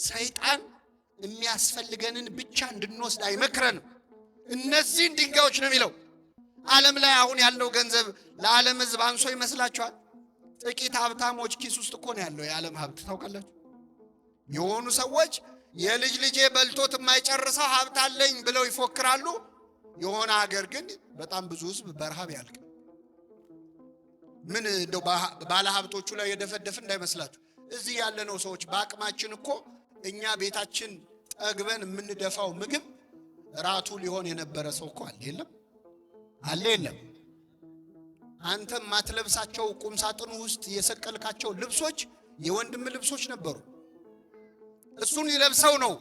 ሰይጣን የሚያስፈልገንን ብቻ እንድንወስድ አይመክረንም። እነዚህን ድንጋዮች ነው የሚለው። ዓለም ላይ አሁን ያለው ገንዘብ ለዓለም ሕዝብ አንሶ ይመስላችኋል? ጥቂት ሀብታሞች ኪስ ውስጥ እኮ ነው ያለው የዓለም ሀብት። ታውቃላችሁ? የሆኑ ሰዎች የልጅ ልጄ በልቶት የማይጨርሰው ሀብት አለኝ ብለው ይፎክራሉ። የሆነ ሀገር ግን በጣም ብዙ ሕዝብ በረሃብ ያልቅ። ምን እንደው ባለ ሀብቶቹ ላይ የደፈደፍ እንዳይመስላችሁ። እዚህ ያለነው ሰዎች በአቅማችን እኮ እኛ ቤታችን ጠግበን የምንደፋው ምግብ ራቱ ሊሆን የነበረ ሰው እኮ አለ። የለም አለ የለም። አንተ ማትለብሳቸው ቁም ሳጥኑ ውስጥ የሰቀልካቸው ልብሶች የወንድም ልብሶች ነበሩ። እሱን ይለብሰው ነው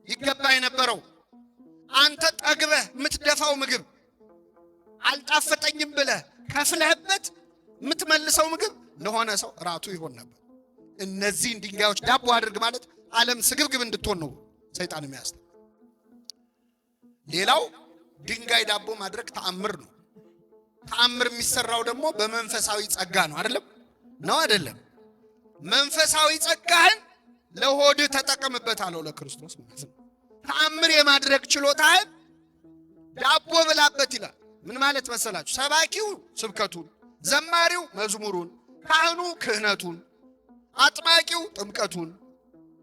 ይገባ የነበረው። አንተ ጠግበህ የምትደፋው ምግብ አልጣፈጠኝም ብለህ ከፍለህበት የምትመልሰው ምግብ ለሆነ ሰው ራቱ ይሆን ነበር። እነዚህን ድንጋዮች ዳቦ አድርግ ማለት ዓለም ስግብግብ እንድትሆን ነው ሰይጣን የሚያስተ። ሌላው ድንጋይ ዳቦ ማድረግ ተአምር ነው። ተአምር የሚሰራው ደግሞ በመንፈሳዊ ጸጋ ነው። አይደለም? ነው አይደለም? መንፈሳዊ ጸጋህን ለሆድ ተጠቀምበት አለው ለክርስቶስ ማለት ነው። ተአምር የማድረግ ችሎታህን ዳቦ ብላበት ይላል። ምን ማለት መሰላችሁ? ሰባኪው ስብከቱን፣ ዘማሪው መዝሙሩን፣ ካህኑ ክህነቱን፣ አጥማቂው ጥምቀቱን፣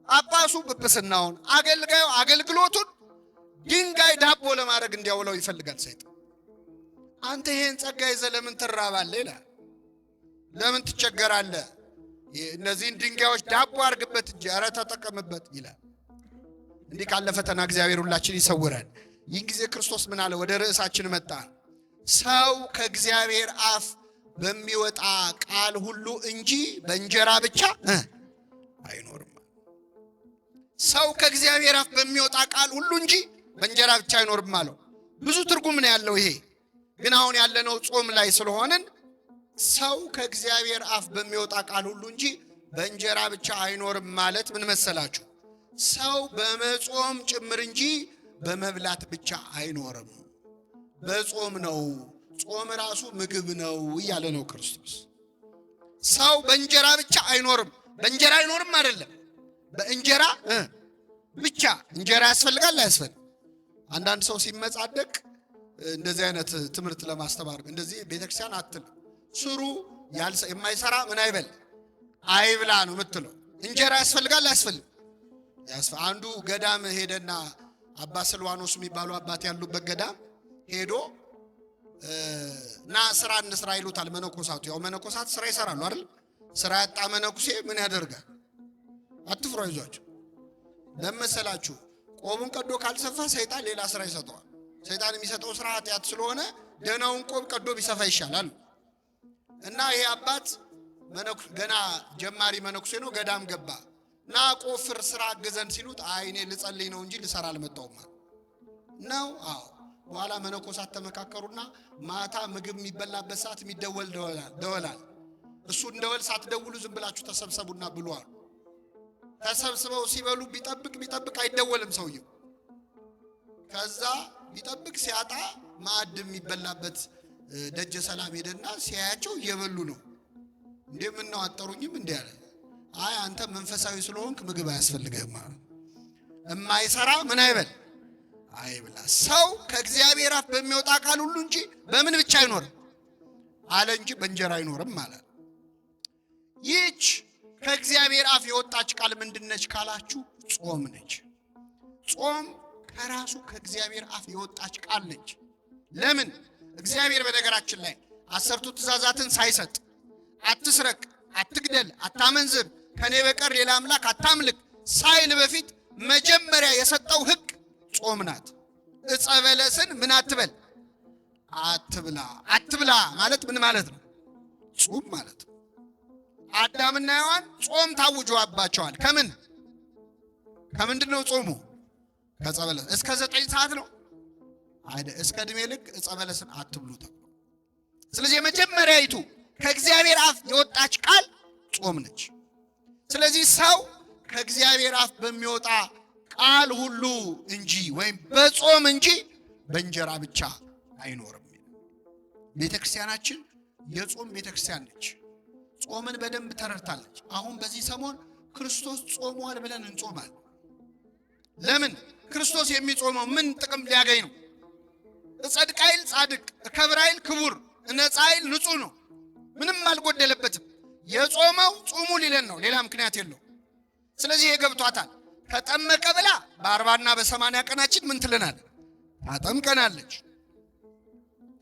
ጳጳሱ ጵጵስናውን፣ አገልጋዩ አገልግሎቱን ድንጋይ ዳቦ ለማድረግ እንዲያውለው ይፈልጋል ሰይጣን። አንተ ይሄን ጸጋ ይዘህ ለምን ትራባለህ ይላል። ለምን ትቸገራለህ? እነዚህን ድንጋዮች ዳቦ አድርግበት እንጂ ኧረ ተጠቀምበት ይላል። እንዲህ ካለ ፈተና እግዚአብሔር ሁላችን ይሰውረን። ይህ ጊዜ ክርስቶስ ምን አለ? ወደ ርዕሳችን መጣ። ሰው ከእግዚአብሔር አፍ በሚወጣ ቃል ሁሉ እንጂ በእንጀራ ብቻ አይኖርም። ሰው ከእግዚአብሔር አፍ በሚወጣ ቃል ሁሉ እንጂ በእንጀራ ብቻ አይኖርም አለው። ብዙ ትርጉም ነው ያለው ይሄ። ግን አሁን ያለነው ጾም ላይ ስለሆንን ሰው ከእግዚአብሔር አፍ በሚወጣ ቃል ሁሉ እንጂ በእንጀራ ብቻ አይኖርም ማለት ምን መሰላችሁ? ሰው በመጾም ጭምር እንጂ በመብላት ብቻ አይኖርም። በጾም ነው። ጾም ራሱ ምግብ ነው እያለ ነው ክርስቶስ። ሰው በእንጀራ ብቻ አይኖርም። በእንጀራ አይኖርም አይደለም፣ በእንጀራ ብቻ። እንጀራ ያስፈልጋል አያስፈልግም? አንዳንድ ሰው ሲመጻደቅ እንደዚህ አይነት ትምህርት ለማስተማር እንደዚህ ቤተክርስቲያን አትል ስሩ የማይሰራ ምን አይበል አይብላ ነው የምትለው። እንጀራ ያስፈልጋል አያስፈልግም? አንዱ ገዳም ሄደና አባ ስልዋኖስ የሚባሉ አባት ያሉበት ገዳም ሄዶ ና ስራ እንስራ ይሉታል መነኮሳቱ። ያው መነኮሳት ስራ ይሰራሉ አይደል? ስራ ያጣ መነኩሴ ምን ያደርጋል? አትፍሩ አይዟችሁ። ለመሰላችሁ ቆቡን ቀዶ ካልሰፋ ሰይጣን ሌላ ስራ ይሰጠዋል። ሰይጣን የሚሰጠው ስራ ኃጢአት ስለሆነ ደህናውን ቆብ ቀዶ ቢሰፋ ይሻላል። እና ይሄ አባት ገና ጀማሪ መነኩሴ ነው። ገዳም ገባ እና ቆፍር ስራ አግዘን ሲሉት አይ እኔ ልጸልይ ነው እንጂ ልሰራ አልመጣሁም ነው። አዎ በኋላ መነኮሳት ተመካከሩና ማታ ምግብ የሚበላበት ሰዓት የሚደወል ደወላል። እሱ እንደወል ሳትደውሉ ዝም ብላችሁ ተሰብሰቡና ብሉ አሉ። ተሰብስበው ሲበሉ ቢጠብቅ አይደወልም ሰውየው። ከዛ ቢጠብቅ ሲያጣ ማዕድ የሚበላበት ደጀ ሰላም ሄደና ሲያያቸው እየበሉ ነው። እንደምነው አጠሩኝም እንዴ አለ። አይ አንተ መንፈሳዊ ስለሆንክ ምግብ አያስፈልግህም። እማይሰራ ምን አይበል አይብላ። ሰው ከእግዚአብሔር አፍ በሚወጣ ቃል ሁሉ እንጂ በምን ብቻ አይኖርም አለ እንጂ በእንጀራ አይኖርም ማለት። ይህች ከእግዚአብሔር አፍ የወጣች ቃል ምንድነች ካላችሁ ጾም ነች። ጾም ከራሱ ከእግዚአብሔር አፍ የወጣች ቃል ነች። ለምን? እግዚአብሔር በነገራችን ላይ 10ቱ ትእዛዛትን ሳይሰጥ አትስረቅ፣ አትግደል፣ አታመንዝር፣ ከኔ በቀር ሌላ አምላክ አታምልክ ሳይል በፊት መጀመሪያ የሰጠው ሕግ ጾም ናት። ዕፀ በለስን ምን አትበል አትብላ። አትብላ ማለት ምን ማለት ነው? ጾም ማለት ነው። አዳምና ሔዋን ጾም ታውጆባቸዋል። ከምንድን ነው ጾሙ? ከዕፀ በለስ። እስከ 9 ሰዓት ነው አይደል? እስከ ዕድሜ ልክ ዕፀ በለስን አትብሉ ተብሎ። ስለዚህ የመጀመሪያይቱ ከእግዚአብሔር አፍ የወጣች ቃል ጾም ነች። ስለዚህ ሰው ከእግዚአብሔር አፍ በሚወጣ ቃል ሁሉ እንጂ ወይም በጾም እንጂ በእንጀራ ብቻ አይኖርም። ቤተክርስቲያናችን የጾም ቤተክርስቲያን ነች። ጾምን በደንብ ተረድታለች። አሁን በዚህ ሰሞን ክርስቶስ ጾሟል ብለን እንጾማለን። ለምን? ክርስቶስ የሚጾመው ምን ጥቅም ሊያገኝ ነው? እጸድቅ አይል ጻድቅ፣ እከብር አይል ክቡር፣ እነጻ አይል ንጹህ ነው። ምንም አልጎደለበትም። የጾመው ጾሙ ሊለን ነው፣ ሌላ ምክንያት የለው። ስለዚህ የገብቷታል። ተጠመቀ ብላ በ40 እና በ80 ቀናችን ምን ትለናል? ታጠምቀናለች።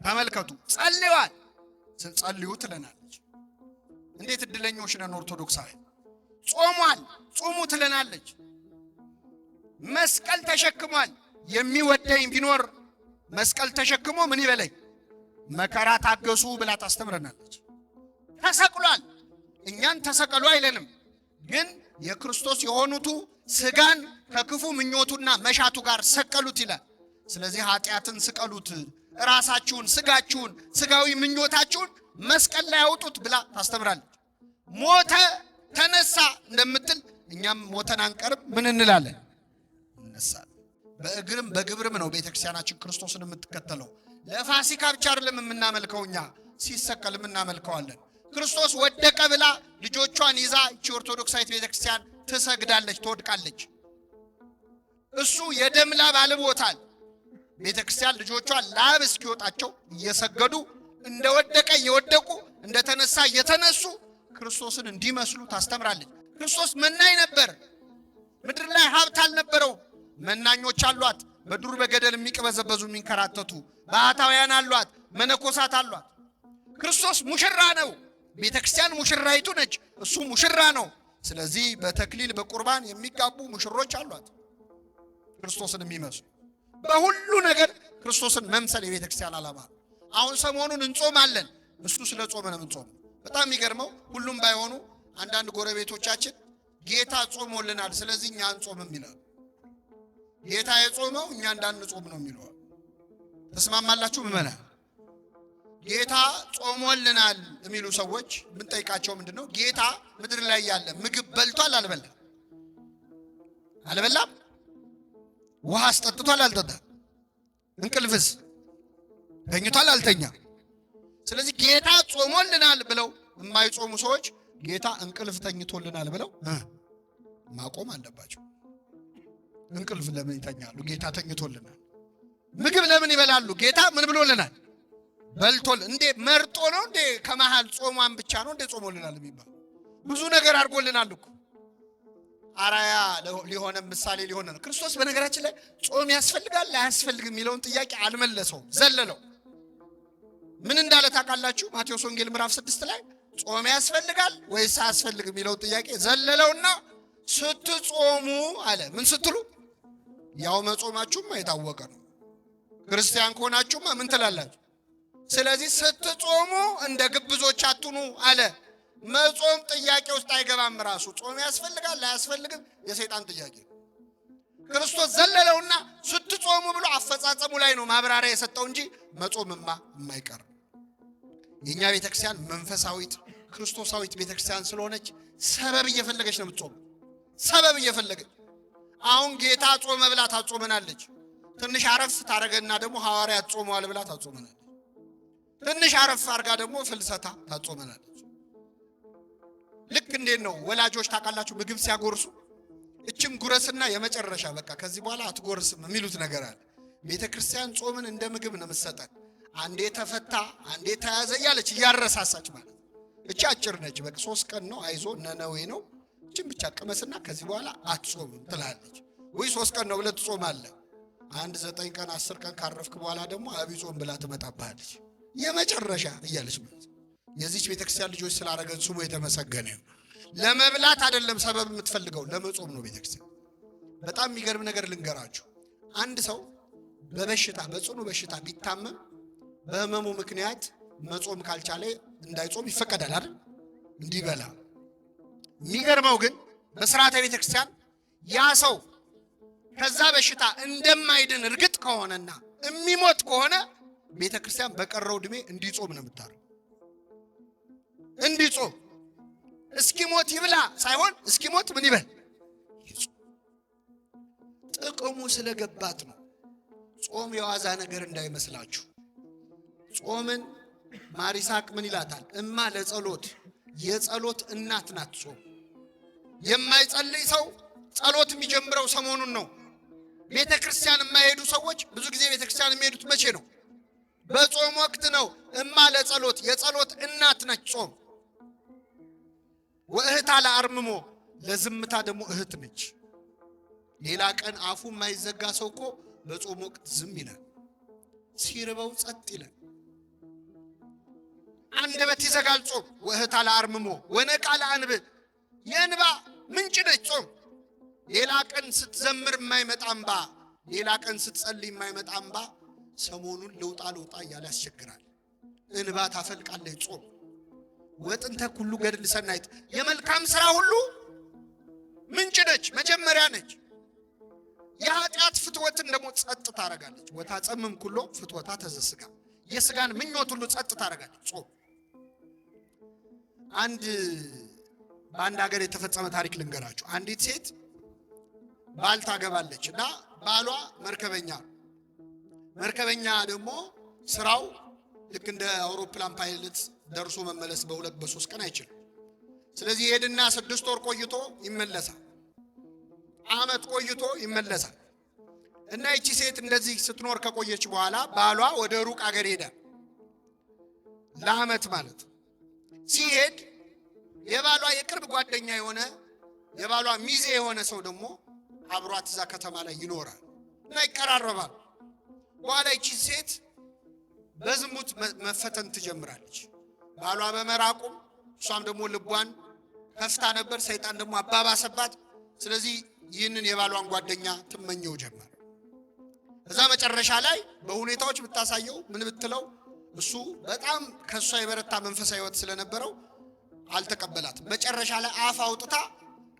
ተመልከቱ። ጸልዩዋል፣ ጸልዩ ትለናለች። እንዴት እድለኞች ነን ኦርቶዶክሳዊ። ጾሟል፣ ጾሙ ትለናለች። መስቀል ተሸክሟል። የሚወደኝ ቢኖር መስቀል ተሸክሞ ምን ይበለኝ መከራ ታገሱ ብላ ታስተምረናለች። ተሰቅሏል። እኛን ተሰቀሉ አይለንም፣ ግን የክርስቶስ የሆኑቱ ስጋን ከክፉ ምኞቱና መሻቱ ጋር ሰቀሉት ይላል። ስለዚህ ኃጢአትን ስቀሉት፣ ራሳችሁን፣ ስጋችሁን፣ ስጋዊ ምኞታችሁን መስቀል ላይ አውጡት ብላ ታስተምራለች። ሞተ ተነሳ እንደምትል እኛም ሞተን አንቀርም። ምን እንላለን? እነሳለን። በእግርም በግብርም ነው ቤተክርስቲያናችን ክርስቶስን የምትከተለው። ለፋሲካ ብቻ አይደለም የምናመልከው፣ እኛ ሲሰቀል የምናመልከዋለን። ክርስቶስ ወደቀ ብላ ልጆቿን ይዛ እቺ ኦርቶዶክሳዊት ቤተክርስቲያን ትሰግዳለች፣ ትወድቃለች። እሱ የደም ላብ አልቦታል። ቤተ ክርስቲያን ልጆቿ ላብ እስኪወጣቸው እየሰገዱ እንደወደቀ እየወደቁ እንደተነሳ እየተነሱ ክርስቶስን እንዲመስሉ ታስተምራለች። ክርስቶስ መናኝ ነበር። ምድር ላይ ሀብት አልነበረው። መናኞች አሏት፣ በዱር በገደል የሚቀበዘበዙ የሚንከራተቱ ባህታውያን አሏት፣ መነኮሳት አሏት። ክርስቶስ ሙሽራ ነው። ቤተ ክርስቲያን ሙሽራይቱ ነች፣ እሱ ሙሽራ ነው። ስለዚህ በተክሊል በቁርባን የሚጋቡ ሙሽሮች አሏት፣ ክርስቶስን የሚመስሉ። በሁሉ ነገር ክርስቶስን መምሰል የቤተ ክርስቲያን ዓላማ ነው። አሁን ሰሞኑን እንጾማለን። እሱ ስለ ጾመ ነው የምንጾም። በጣም የሚገርመው ሁሉም ባይሆኑ አንዳንድ ጎረቤቶቻችን ጌታ ጾሞልናል፣ ስለዚህ እኛ አንጾምም ይላሉ። ጌታ የጾመው እኛ እንዳንጾም ነው የሚለው። ተስማማላችሁ? ምመና ጌታ ጾሞልናል የሚሉ ሰዎች ብንጠይቃቸው ምንድነው? ጌታ ምድር ላይ ያለ ምግብ በልቷል አልበላም? አልበላም? ውሃ አስጠጥቷል አልጠጣም? እንቅልፍስ ተኝቷል አልተኛም? ስለዚህ ጌታ ጾሞልናል ብለው የማይጾሙ ሰዎች ጌታ እንቅልፍ ተኝቶልናል ብለው ማቆም አለባቸው። እንቅልፍ ለምን ይተኛሉ? ጌታ ተኝቶልናል። ምግብ ለምን ይበላሉ? ጌታ ምን ብሎልናል? በልቶል። እንዴ መርጦ ነው እንዴ? ከመሃል ጾሟን ብቻ ነው እንዴ ጾሞልናል የሚባል? ብዙ ነገር አድርጎልናል እኮ። አራያ ሊሆነ ምሳሌ ሊሆነ ነው። ክርስቶስ በነገራችን ላይ ጾም ያስፈልጋል አያስፈልግም የሚለውን ጥያቄ አልመለሰውም፣ ዘለለው። ምን እንዳለ ታውቃላችሁ? ማቴዎስ ወንጌል ምዕራፍ 6 ላይ ጾም ያስፈልጋል ወይስ አያስፈልግም የሚለውን ጥያቄ ዘለለውና ስትጾሙ አለ። ምን ስትሉ? ያው መጾማችሁማ የታወቀ ነው። ክርስቲያን ከሆናችሁማ ምን ትላላችሁ? ስለዚህ ስትጾሙ እንደ ግብዞች አትኑ አለ። መጾም ጥያቄ ውስጥ አይገባም። ራሱ ጾም ያስፈልጋል አያስፈልግም የሰይጣን ጥያቄ። ክርስቶስ ዘለለውና ስትጾሙ ብሎ አፈጻጸሙ ላይ ነው ማብራሪያ የሰጠው እንጂ መጾምማ የማይቀር። የኛ ቤተክርስቲያን መንፈሳዊት ክርስቶሳዊት ቤተክርስቲያን ስለሆነች ሰበብ እየፈለገች ነው የምትጾም። ሰበብ እየፈለገች አሁን ጌታ ጾመ ብላ ታጾመናለች። ትንሽ አረፍ ታረገና ደግሞ ሐዋርያት ጾመዋል ብላ ታጾመናለች። ትንሽ አረፍ አርጋ ደግሞ ፍልሰታ ታጾመናለች። ልክ እንዴት ነው ወላጆች ታውቃላችሁ ምግብ ሲያጎርሱ እችም ጉረስና የመጨረሻ በቃ ከዚህ በኋላ አትጎርስም የሚሉት ነገር አለ። ቤተክርስቲያን ጾምን እንደ ምግብ ነው የምትሰጠን። አንዴ ተፈታ አንዴ ተያዘ እያለች እያረሳሳች ማለት። እቺ አጭር ነች፣ በቃ 3 ቀን ነው አይዞ ነነዌ ነው እቺም ብቻ ቅመስና ከዚህ በኋላ አትጾምም ትላለች። ወይ 3 ቀን ነው ብለህ ትጾማለህ። 1 9 ቀን 10 ቀን ካረፍክ በኋላ ደግሞ አብይ ጾም ብላ ትመጣብሃለች የመጨረሻ እያለች ማለት። የዚች ቤተክርስቲያን ልጆች ስላረገን ስሙ የተመሰገነ ይሁን። ለመብላት አይደለም ሰበብ የምትፈልገው ለመጾም ነው ቤተክርስቲያን። በጣም የሚገርም ነገር ልንገራችሁ። አንድ ሰው በበሽታ በጽኑ በሽታ ቢታመም በህመሙ ምክንያት መጾም ካልቻለ እንዳይጾም ይፈቀዳል አይደል? እንዲበላ። የሚገርመው ግን በሥርዓተ ቤተክርስቲያን ያ ሰው ከዛ በሽታ እንደማይድን እርግጥ ከሆነና የሚሞት ከሆነ ቤተክርስቲያን በቀረው ዕድሜ እንዲጾም ነው የምታረው። እንዲጾም እስኪሞት ይብላ ሳይሆን እስኪሞት ምን ይበል? ጥቅሙ ስለገባት ነው። ጾም የዋዛ ነገር እንዳይመስላችሁ። ጾምን ማሪሳቅ ምን ይላታል? እማ ለጸሎት የጸሎት እናት ናት ጾም። የማይጸልይ ሰው ጸሎት የሚጀምረው ሰሞኑን ነው። ቤተክርስቲያን የማይሄዱ ሰዎች ብዙ ጊዜ ቤተክርስቲያን የሚሄዱት መቼ ነው? በጾም ወቅት ነው። እማ ለጸሎት የጸሎት እናት ነች ጾም። ወእህታ ለአርምሞ ለዝምታ ደግሞ እህት ነች። ሌላ ቀን አፉ የማይዘጋ ሰው እኮ በጾም ወቅት ዝም ይላል፣ ሲርበው ጸጥ ይላል። አንደበት ይዘጋል ጾም። ወእህታ ለአርምሞ ወነቃ ለአንብ የእንባ ምንጭ ነች ጾም። ሌላ ቀን ስትዘምር የማይመጣ እንባ፣ ሌላ ቀን ስትጸልይ የማይመጣ እንባ ሰሞኑን ልውጣ እያለ ያስቸግራል። እንባ ታፈልቃለች ጾም። ወጥንተ ኩሉ ገድል ሰናይት የመልካም ሥራ ሁሉ ምንጭ ነች፣ መጀመሪያ ነች። የኃጢአት ፍትወትን ደግሞ ጸጥ ታረጋለች። ወታጸምም ኩሎ ፍትወታ ተዘስጋ የስጋን ምኞት ሁሉ ጸጥ ታረጋለች ጾም። በአንድ ሀገር የተፈጸመ ታሪክ ልንገራችሁ። አንዲት ሴት ባል ታገባለች እና ባሏ መርከበኛ ደግሞ ስራው ልክ እንደ አውሮፕላን ፓይለት ደርሶ መመለስ በ2 በ3 ቀን አይችልም። ስለዚህ ሄድና 6 ወር ቆይቶ ይመለሳል። ዓመት ቆይቶ ይመለሳል። እና እቺ ሴት እንደዚህ ስትኖር ከቆየች በኋላ ባሏ ወደ ሩቅ አገር ሄደ። ለዓመት ማለት ሲሄድ የባሏ የቅርብ ጓደኛ የሆነ የባሏ ሚዜ የሆነ ሰው ደግሞ አብሯት እዛ ከተማ ላይ ይኖራል እና ይቀራረባል። በኋላ እቺ ሴት በዝሙት መፈተን ትጀምራለች። ባሏ በመራቁም እሷም ደግሞ ልቧን ከፍታ ነበር። ሰይጣን ደግሞ አባባሰባት። ስለዚህ ይህንን የባሏን ጓደኛ ትመኘው ጀመር። እዛ መጨረሻ ላይ በሁኔታዎች ብታሳየው ምን ብትለው እሱ በጣም ከሷ የበረታ መንፈሳዊ ሕይወት ስለነበረው አልተቀበላት። መጨረሻ ላይ አፍ አውጥታ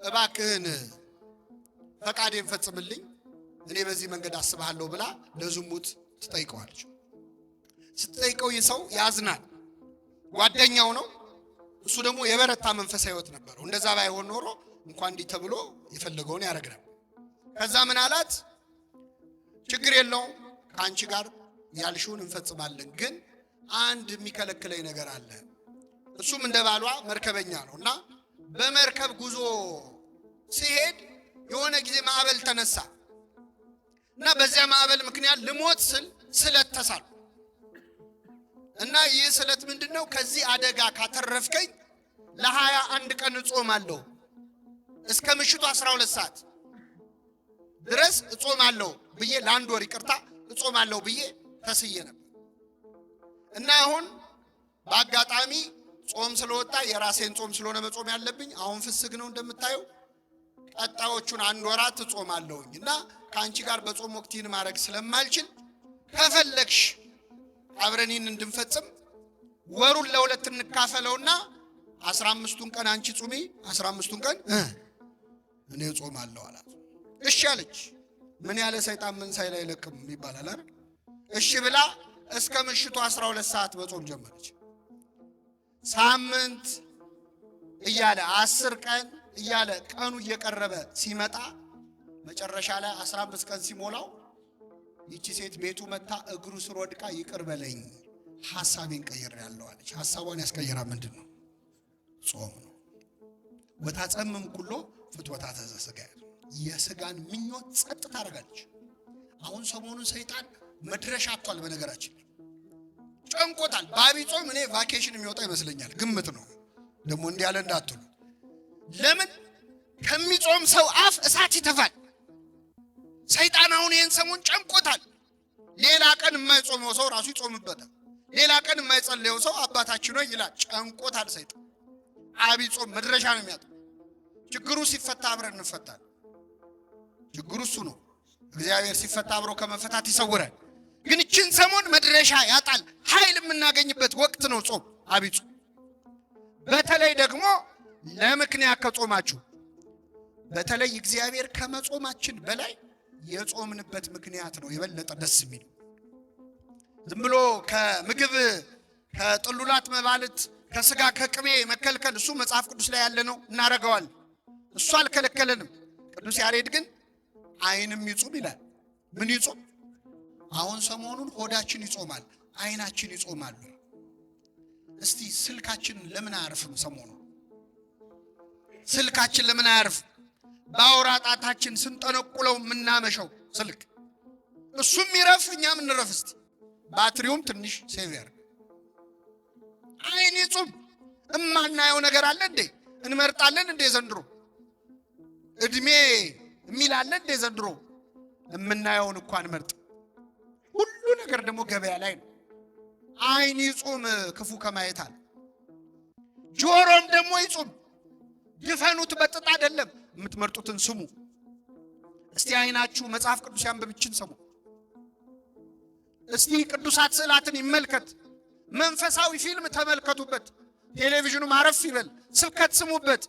እባክህን ፈቃዴን ፈጽምልኝ፣ እኔ በዚህ መንገድ አስብሃለሁ ብላ ለዝሙት ትጠይቀዋለች። ስትጠይቀው ይህ ሰው ያዝናል። ጓደኛው ነው። እሱ ደግሞ የበረታ መንፈሳዊ ሕይወት ነበረው። እንደዛ ባይሆን ኖሮ እንኳን እንዲህ ተብሎ የፈለገውን ያደርግ ነበር። ከዛ ምን አላት? ችግር የለውም ከአንቺ ጋር ያልሽውን እንፈጽማለን፣ ግን አንድ የሚከለክለኝ ነገር አለ። እሱም እንደ ባሏ መርከበኛ ነው እና በመርከብ ጉዞ ሲሄድ የሆነ ጊዜ ማዕበል ተነሳ እና በዚያ ማዕበል ምክንያት ልሞት ስል ስለት ተሳልኩ እና ይህ ስለት ምንድነው? ከዚህ አደጋ ካተረፍከኝ ለ21 ቀን እጾማለሁ፣ እስከ ምሽቱ 12 ሰዓት ድረስ እጾማለሁ ብዬ ለአንድ ወር ይቅርታ እጾማለሁ ብዬ ተስዬ ነበር እና አሁን በአጋጣሚ ጾም ስለወጣ የራሴን ጾም ስለሆነ መጾም ያለብኝ አሁን ፍስግ ነው እንደምታየው። ቀጣዮቹን 1 ወራት እጾማለሁኝ እና ከአንቺ ጋር በጾም ወቅት ይህን ማድረግ ስለማልችል ከፈለግሽ አብረኒን እንድንፈጽም ወሩን ለሁለት እንካፈለውና 15ቱን ቀን አንቺ ጾሚ፣ 15ቱን ቀን እኔ ጾማለሁ አላት። እሺ አለች። ምን ያለ ሰይጣን ምን ሳይል አይለቅም ይባላል አይደል? እሺ ብላ እስከ ምሽቱ 12 ሰዓት በጾም ጀመረች። ሳምንት እያለ 10 ቀን እያለ ቀኑ እየቀረበ ሲመጣ መጨረሻ ላይ 15 ቀን ሲሞላው ይቺ ሴት ቤቱ መታ እግሩ ስር ወድቃ ይቅር በለኝ ሐሳቤን ቀይሬያለሁ አለች። ሐሳቧን ያስቀየራ ምንድነው? ጾም ነው። ወታጸምም ኩሎ ፍትወታተ ዘሥጋ፣ የሥጋን ምኞት ጸጥ ታደርጋለች። አሁን ሰሞኑን ሰይጣን መድረሻ አጥቷል። በነገራችን ጨንቆታል። በአብይ ጾም እኔ ቫኬሽን የሚወጣ ይመስለኛል። ግምት ነው ደግሞ እንዲህ ያለ እንዳትሉ። ለምን ከሚጾም ሰው አፍ እሳት ይተፋል። ሰይጣን አሁን ይህን ሰሞን ጨንቆታል። ሌላ ቀን የማይጾመው ሰው ራሱ ይጾምበታል። ሌላ ቀን የማይጸልየው ሰው አባታችን ሆይ ይላል። ጨንቆታል ሰይጣን። አብይ ጾም መድረሻ ነው የሚያጣው። ችግሩ ሲፈታ አብረን እንፈታለን። ችግሩ እሱ ነው። እግዚአብሔር ሲፈታ አብሮ ከመፈታት ይሰውራል። ግን እችን ሰሞን መድረሻ ያጣል። ኃይል የምናገኝበት ወቅት ነው ጾም፣ አብይ ጾም። በተለይ ደግሞ ለምክንያት ከጾማችሁ፣ በተለይ እግዚአብሔር ከመጾማችን በላይ የጾምንበት ምክንያት ነው የበለጠ ደስ የሚል። ዝም ብሎ ከምግብ ከጥሉላት መባልት ከስጋ ከቅቤ መከልከል እሱ መጽሐፍ ቅዱስ ላይ ያለ ነው፣ እናደርገዋለን። እሱ አልከለከለንም። ቅዱስ ያሬድ ግን ዓይንም ይጾም ይላል። ምን ይጾም? አሁን ሰሞኑን ሆዳችን ይጾማል፣ ዓይናችን ይጾማሉ። እስቲ ስልካችን ለምን አያርፍም? ሰሞኑ ስልካችን ለምን አያርፍም? በአውራ ጣታችን ስንጠነቁለው የምናመሸው ስልክ እሱም ይረፍ፣ እኛም እንረፍ። እስቲ ባትሪውም ትንሽ ሴቪየር። ዓይን ይጹም። እማናየው ነገር አለ እንዴ? እንመርጣለን እንዴ? ዘንድሮ እድሜ የሚል አለ እንዴ? ዘንድሮ የምናየውን እንኳን መርጥ። ሁሉ ነገር ደግሞ ገበያ ላይ ነው። ዓይን ይጹም ክፉ ከማየት አለ። ጆሮም ደግሞ ይጹም። ድፈኑት፣ በጥጥ አይደለም። የምትመርጡትን ስሙ። እስቲ ዓይናችሁ መጽሐፍ ቅዱስ ያንብብችን ሰሙ። እስቲ ቅዱሳት ስዕላትን ይመልከት። መንፈሳዊ ፊልም ተመልከቱበት። ቴሌቪዥኑ ማረፍ ይበል። ስብከት ስሙበት።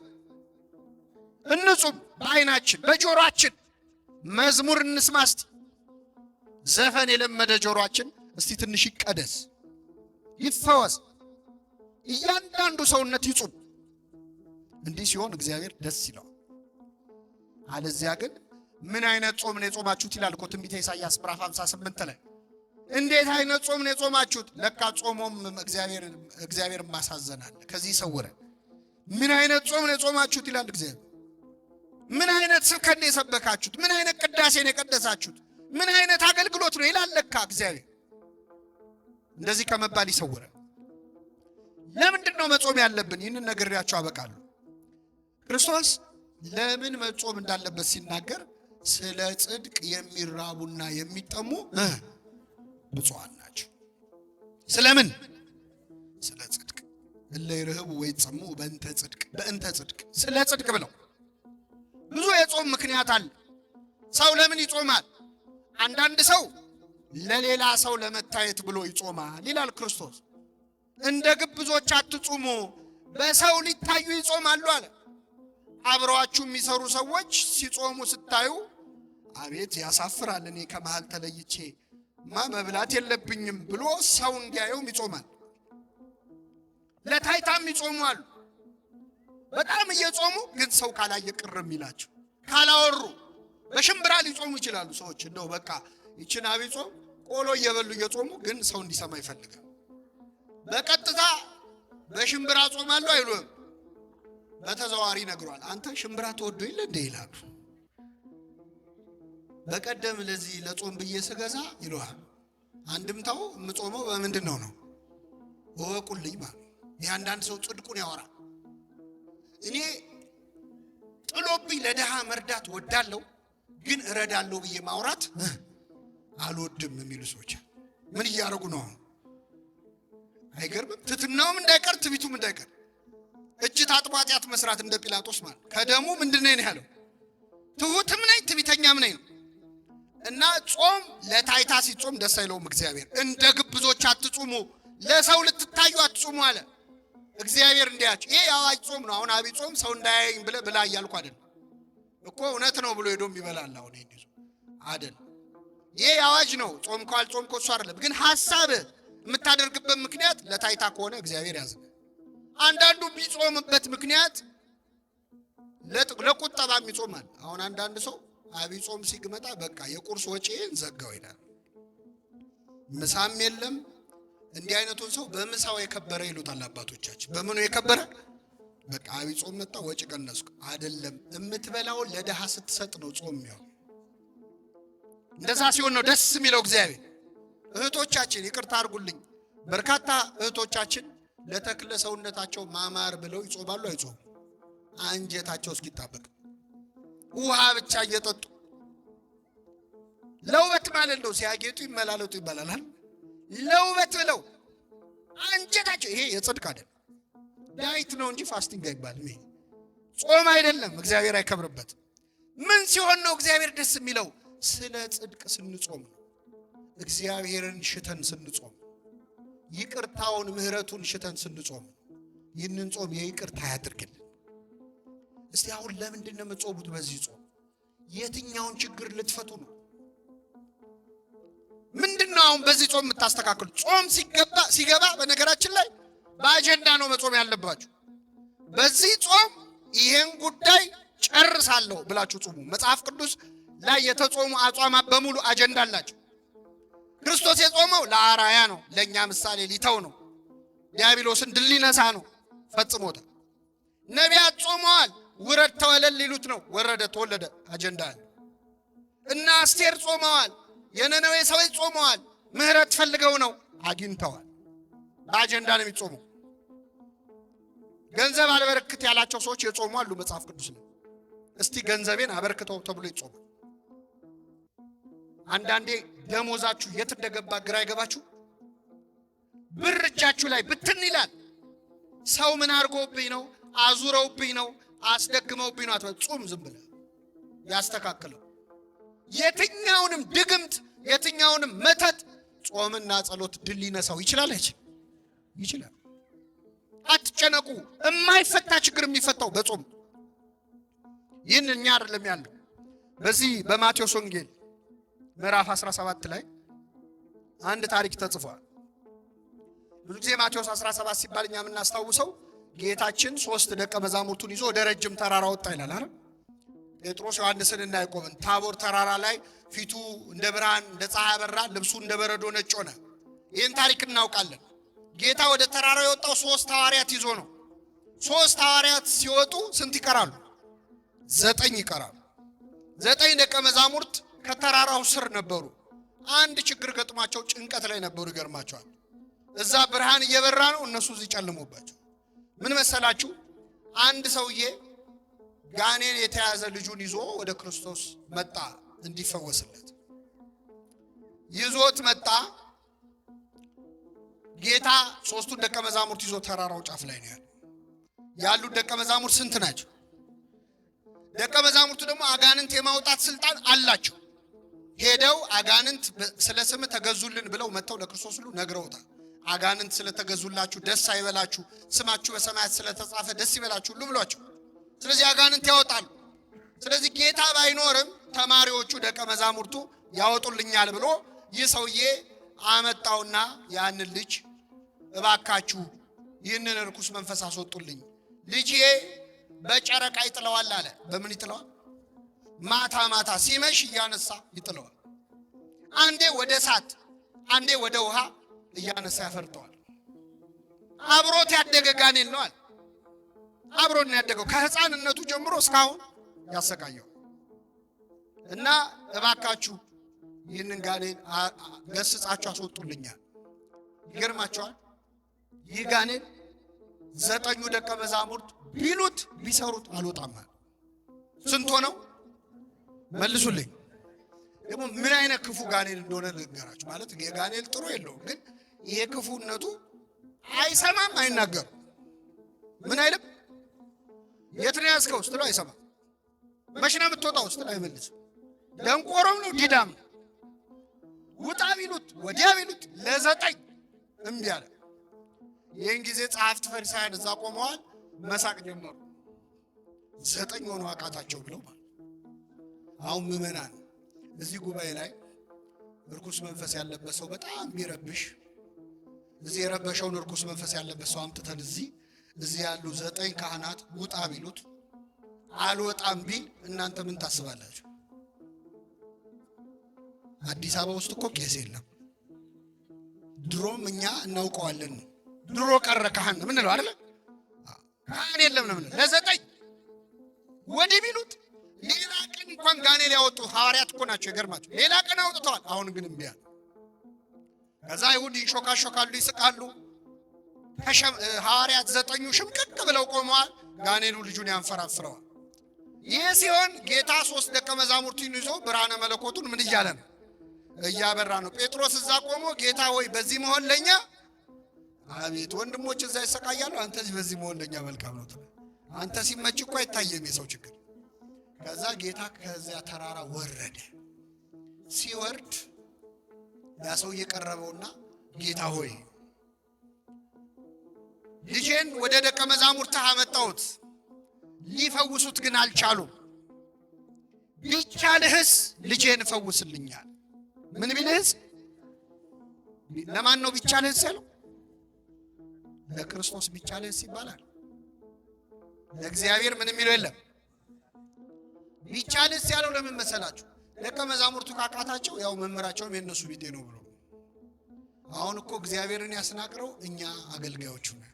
እንጹም በዓይናችን በጆሮአችን። መዝሙር እንስማ እስቲ። ዘፈን የለመደ ጆሮአችን እስቲ ትንሽ ይቀደስ፣ ይፈወስ። እያንዳንዱ ሰውነት ይጹም። እንዲህ ሲሆን እግዚአብሔር ደስ ይለዋል። አለዚያ ግን ምን አይነት ጾም ነው የጾማችሁት ይላል እኮ ትንቢተ ኢሳይያስ ምዕራፍ 58 ላይ። እንዴት አይነት ጾም ነው የጾማችሁት? ለካ ጾሞም እግዚአብሔር ማሳዘናል። ከዚህ ይሰውረን። ምን አይነት ጾም ነው የጾማችሁት ይላል እግዚአብሔር። ምን አይነት ስብከት ነው የሰበካችሁት? ምን አይነት ቅዳሴ ነው የቀደሳችሁት? ምን አይነት አገልግሎት ነው ይላል ለካ እግዚአብሔር። እንደዚህ ከመባል ይሰውራል። ለምንድን ነው መጾም ያለብን? ይህንን ነግሬያችሁ አበቃለሁ። ክርስቶስ ለምን መጾም እንዳለበት ሲናገር ስለ ጽድቅ የሚራቡና የሚጠሙ ብፁዓን ናቸው። ስለምን? ስለ ጽድቅ እለ ይርህቡ ወይጸሙ በእንተ ጽድቅ፣ በእንተ ጽድቅ፣ ስለ ጽድቅ ብለው። ብዙ የጾም ምክንያት አለ። ሰው ለምን ይጾማል? አንዳንድ ሰው ለሌላ ሰው ለመታየት ብሎ ይጾማል ይላል ክርስቶስ። እንደ ግብዞች አትጹሙ፣ በሰው ሊታዩ ይጾማሉ አለ። አብረዋችሁ የሚሰሩ ሰዎች ሲጾሙ ስታዩ አቤት ያሳፍራል፣ እኔ ከመሃል ተለይቼ መብላት የለብኝም ብሎ ሰው እንዲያየውም ይጾማል። ለታይታም ይጾማሉ። በጣም እየጾሙ ግን ሰው ካላየ ቅርም ይላቸው። ካላወሩ በሽምብራ ሊጾሙ ይችላሉ ሰዎች። እንደው በቃ ይችን አብይ ጾም ቆሎ እየበሉ እየጾሙ ግን ሰው እንዲሰማ ይፈልጋል። በቀጥታ በሽምብራ ጾማለሁ አይሉም። በተዘዋዋሪ ነግሯል። አንተ ሽምብራ ተወዶ ይለ እንደ ይላሉ። በቀደም ለዚህ ለጾም ብዬ ስገዛ ይሏል። አንድምታው የምጾመው በምንድን ነው ነው ወቁልኝ ማለት ያንዳንድ ሰው ጽድቁን ያወራል። እኔ ጥሎብኝ ለደሃ መርዳት ወዳለሁ ግን እረዳለሁ ብዬ ማውራት አልወድም የሚሉ ሰዎች ምን እያደረጉ ነው? አይገርምም? ትትናውም እንዳይቀር ትቢቱም እንዳይቀር እጅ ታጥቦ ኃጢአት መስራት እንደ ጲላጦስ ማለት ከደሙ ምንድነው ያለው? ትሁትም ነኝ ትቢተኛም ነኝ ነው። እና ጾም ለታይታ ሲጾም ደስ አይለውም እግዚአብሔር። እንደ ግብዞች አትጹሙ፣ ለሰው ልትታዩ አትጹሙ አለ እግዚአብሔር። እንዲያችሁ ይሄ አዋጅ ጾም ነው። አሁን አብይ ጾም ሰው እንዳያየኝ ብላ እያልኩ አይደል እኮ፣ እውነት ነው ብሎ ሄዶም ይበላል። አሁን ይሄ አይደል፣ ይሄ አዋጅ ነው። ጾም ካልጾም እኮ እሱ አይደለም። ግን ሐሳብ የምታደርግበት ምክንያት ለታይታ ከሆነ እግዚአብሔር ያዝናል። አንዳንዱ ቢጾምበት ምክንያት ለቁጠባም ይጾማል። አሁን አንዳንድ ሰው አብይ ጾም ሲግመጣ በቃ የቁርስ ወጪን ዘጋው ይላል፣ ምሳም የለም። እንዲህ አይነቱን ሰው በምሳው የከበረ ይሉታል አባቶቻችን። በምኑ የከበረ? በቃ አብይ ጾም መጣ ወጪ ቀነስኩ አይደለም። የምትበላውን ለደሃ ስትሰጥ ነው ጾም ያው። እንደዛ ሲሆን ነው ደስ የሚለው እግዚአብሔር። እህቶቻችን ይቅርታ አድርጉልኝ፣ በርካታ እህቶቻችን ለተክለ ሰውነታቸው ማማር ብለው ይጾማሉ። አይጾም አንጀታቸው እስኪጣበቅ ውሃ ብቻ እየጠጡ ለውበት ማለት ነው። ሲያጌጡ ይመላለጡ ይባላል። ለውበት ብለው አንጀታቸው፣ ይሄ የጽድቅ አይደለም፣ ዳይት ነው እንጂ ፋስቲንግ አይባልም። ይሄ ጾም አይደለም፣ እግዚአብሔር አይከብርበት። ምን ሲሆን ነው እግዚአብሔር ደስ የሚለው? ስለ ጽድቅ ስንጾም ነው። እግዚአብሔርን ሽተን ስንጾም፣ ይቅርታውን ምህረቱን ሽተን ስንጾም፣ ይህንን ጾም የይቅርታ ያድርግልን። እስቲ አሁን ለምንድን ነው የምትጾሙት? በዚህ ጾም የትኛውን ችግር ልትፈቱ ነው? ምንድነው አሁን በዚህ ጾም የምታስተካክሉ? ጾም ሲገባ በነገራችን ላይ በአጀንዳ ነው መጾም ያለባችሁ። በዚህ ጾም ይሄን ጉዳይ ጨርሳለሁ ብላችሁ ጾሙ። መጽሐፍ ቅዱስ ላይ የተጾሙ አጽዋማት በሙሉ አጀንዳ አላቸው። ክርስቶስ የጾመው ለአራያ ነው፣ ለኛ ምሳሌ ሊተው ነው፣ ዲያብሎስን ድል ሊነሳ ነው፣ ፈጽሞታል። ነቢያት ጾመዋል፣ ውረድ ተወለድ ሊሉት ነው፣ ወረደ ተወለደ፣ አጀንዳ አለ። እና አስቴር ጾመዋል፣ የነነዌ ሰዎች ጾመዋል፣ ምህረት ፈልገው ነው፣ አግኝተዋል። በአጀንዳ ነው የሚጾመው። ገንዘብ አልበረክት ያላቸው ሰዎች የጾሙ አሉ መጽሐፍ ቅዱስ ነው። እስቲ ገንዘቤን አበርክተው ተብሎ ይጾማል። አንዳንዴ ደሞዛችሁ የት እንደገባ ግራ ይገባችሁ። ብር እጃችሁ ላይ ብትን ይላል። ሰው ምን አድርጎብኝ ነው? አዙረውብኝ ነው? አስደግመውብኝ ነው? አትበጹም። ዝም ብለህ ያስተካክለው። የትኛውንም ድግምት የትኛውንም መተት ጾምና ጸሎት ድል ሊነሳው ይችላል አይችልም? ይችላል። አትጨነቁ። የማይፈታ ችግር የሚፈታው በጾም። ይህን እኛ አይደለም ያለው። በዚህ በማቴዎስ ወንጌል ምዕራፍ 17 ላይ አንድ ታሪክ ተጽፏል። ብዙ ጊዜ ማቴዎስ 17 ሲባል እኛ የምናስታውሰው ጌታችን 3 ደቀ መዛሙርቱን ይዞ ወደ ረጅም ተራራ ወጣ ይላል አይደል? ጴጥሮስ ዮሐንስንና ያዕቆብን ታቦር ተራራ ላይ ፊቱ እንደ ብርሃን እንደ ፀሐይ አበራ፣ ልብሱ እንደ በረዶ ነጭ ሆነ። ይህን ታሪክ እናውቃለን። ጌታ ወደ ተራራው የወጣው 3 ሐዋርያት ይዞ ነው። 3 ሐዋርያት ሲወጡ ስንት ይቀራሉ? 9 ይቀራሉ። 9 ደቀ መዛሙርት ከተራራው ስር ነበሩ። አንድ ችግር ገጥሟቸው ጭንቀት ላይ ነበሩ። ይገርማቸዋል። እዛ ብርሃን እየበራ ነው፣ እነሱ እዚህ ጨልሞባቸው። ምን መሰላችሁ? አንድ ሰውዬ ጋኔን የተያዘ ልጁን ይዞ ወደ ክርስቶስ መጣ እንዲፈወስለት። ይዞት መጣ። ጌታ 3ቱን ደቀ መዛሙርት ይዞ ተራራው ጫፍ ላይ ነው ያሉት። ደቀ መዛሙርት ስንት ናቸው? ደቀ መዛሙርቱ ደግሞ አጋንንት የማውጣት ስልጣን አላቸው። ሄደው አጋንንት ስለ ስም ተገዙልን ብለው መጥተው ለክርስቶስ ሁሉ ነግረውታል። አጋንንት ስለተገዙላችሁ ደስ አይበላችሁ፣ ስማችሁ በሰማያት ስለተጻፈ ደስ ይበላችሁ ሁሉ ብሏቸው። ስለዚህ አጋንንት ያወጣሉ። ስለዚህ ጌታ ባይኖርም ተማሪዎቹ ደቀ መዛሙርቱ ያወጡልኛል ብሎ ይህ ሰውዬ አመጣውና ያንን ልጅ እባካችሁ ይህንን ርኩስ መንፈስ አስወጡልኝ፣ ልጄ በጨረቃ ይጥለዋል አለ። በምን ይጥለዋል? ማታ ማታ ሲመሽ እያነሳ ይጥለዋል። አንዴ ወደ እሳት አንዴ ወደ ውሃ እያነሳ ያፈርጠዋል። አብሮት ያደገ ጋኔን ነው አለ። አብሮን ያደገው ከህፃንነቱ ጀምሮ እስካሁን ያሰቃየው እና እባካችሁ ይህንን ጋኔን ገስጻችሁ አስወጡልኛል። ይገርማቸዋል። ይህ ጋኔን 9ኙ ደቀ መዛሙርት ቢሉት ቢሰሩት አልወጣም። ስንት ሆነው? መልሱልኝ። ደግሞ ምን አይነት ክፉ ጋኔን እንደሆነ ልንገራችሁ። ማለት የጋኔን ጥሩ የለውም፣ ግን ይሄ ክፉነቱ አይሰማም፣ አይናገርም። ምን አይልም። የት ነው ያዝከው ስትለው አይሰማም። መች ነው የምትወጣው ስትለው አይመልስም። ደንቆሮም ነው፣ ዲዳም ነው። ውጣ ቢሉት ወዲያ ቢሉት ለ9 እምቢ አለ። ይህን ጊዜ ጸሐፍት ፈሪሳውያን እዛ ቆመዋል፣ መሳቅ ጀመሩ። 9 ሆነው አቃታቸው ብለው ማለት። አሁን ምዕመናን እዚህ ጉባኤ ላይ ርኩስ መንፈስ ያለበት ሰው በጣም ቢረብሽ፣ እዚህ የረበሸውን ርኩስ መንፈስ ያለበት ሰው አምጥተን እዚህ ያሉ 9 ካህናት ውጣ ቢሉት አልወጣም ቢል እናንተ ምን ታስባላችሁ? አዲስ አበባ ውስጥ እኮ ቄስ የለም። ድሮም እኛ እናውቀዋለን። ድሮ ቀረ ካህን ምን ነው አይደል? ካህን የለም ነው ምን ለ9 ወዲህ ቢሉት ሌላ ቀን እንኳን ጋኔን ያወጡ ሐዋርያት እኮ ናቸው። ይገርማቸው። ሌላ ቀን አውጥተዋል። አሁን ግን እምቢ አለ። ከዛ አይሁድ ይሾካሾካሉ፣ ይስቃሉ። ሐዋርያት 9ኙ ሽምቅቅ ብለው ቆመዋል። ጋኔኑ ልጁን ያንፈራፍረዋል። ይህ ሲሆን ጌታ 3 ደቀ መዛሙርቱን ይዞ ብርሃነ መለኮቱን ምን እያለ ነው? እያበራ ነው። ጴጥሮስ እዛ ቆሞ ጌታ ሆይ በዚህ መሆን ለኛ፣ አቤት ወንድሞች እዛ ይሰቃያሉ፣ አንተ በዚህ መሆን ለኛ መልካም ነው። አንተ ሲመች እኮ አይታየም የሰው ችግር። ከዛ ጌታ ከዚያ ተራራ ወረደ። ሲወርድ ያ ሰው እየቀረበውና ጌታ ሆይ ልጄን ወደ ደቀ መዛሙርትህ አመጣሁት፣ ሊፈውሱት ግን አልቻሉም። ቢቻልህስ ልጄን ፈውስልኛል። ምን ቢልህስ? ለማን ነው ቢቻልህስ ያለው? ለክርስቶስ ቢቻልህስ ይባላል። ለእግዚአብሔር ምንም የሚለው የለም። ቢቻልህስ ያለው ለምን መሰላችሁ? ደቀ መዛሙርቱ ካቃታቸው ያው መምህራቸውም የነሱ ቢጤ ነው ብሎ። አሁን እኮ እግዚአብሔርን ያስናቅረው እኛ አገልጋዮቹ ነን።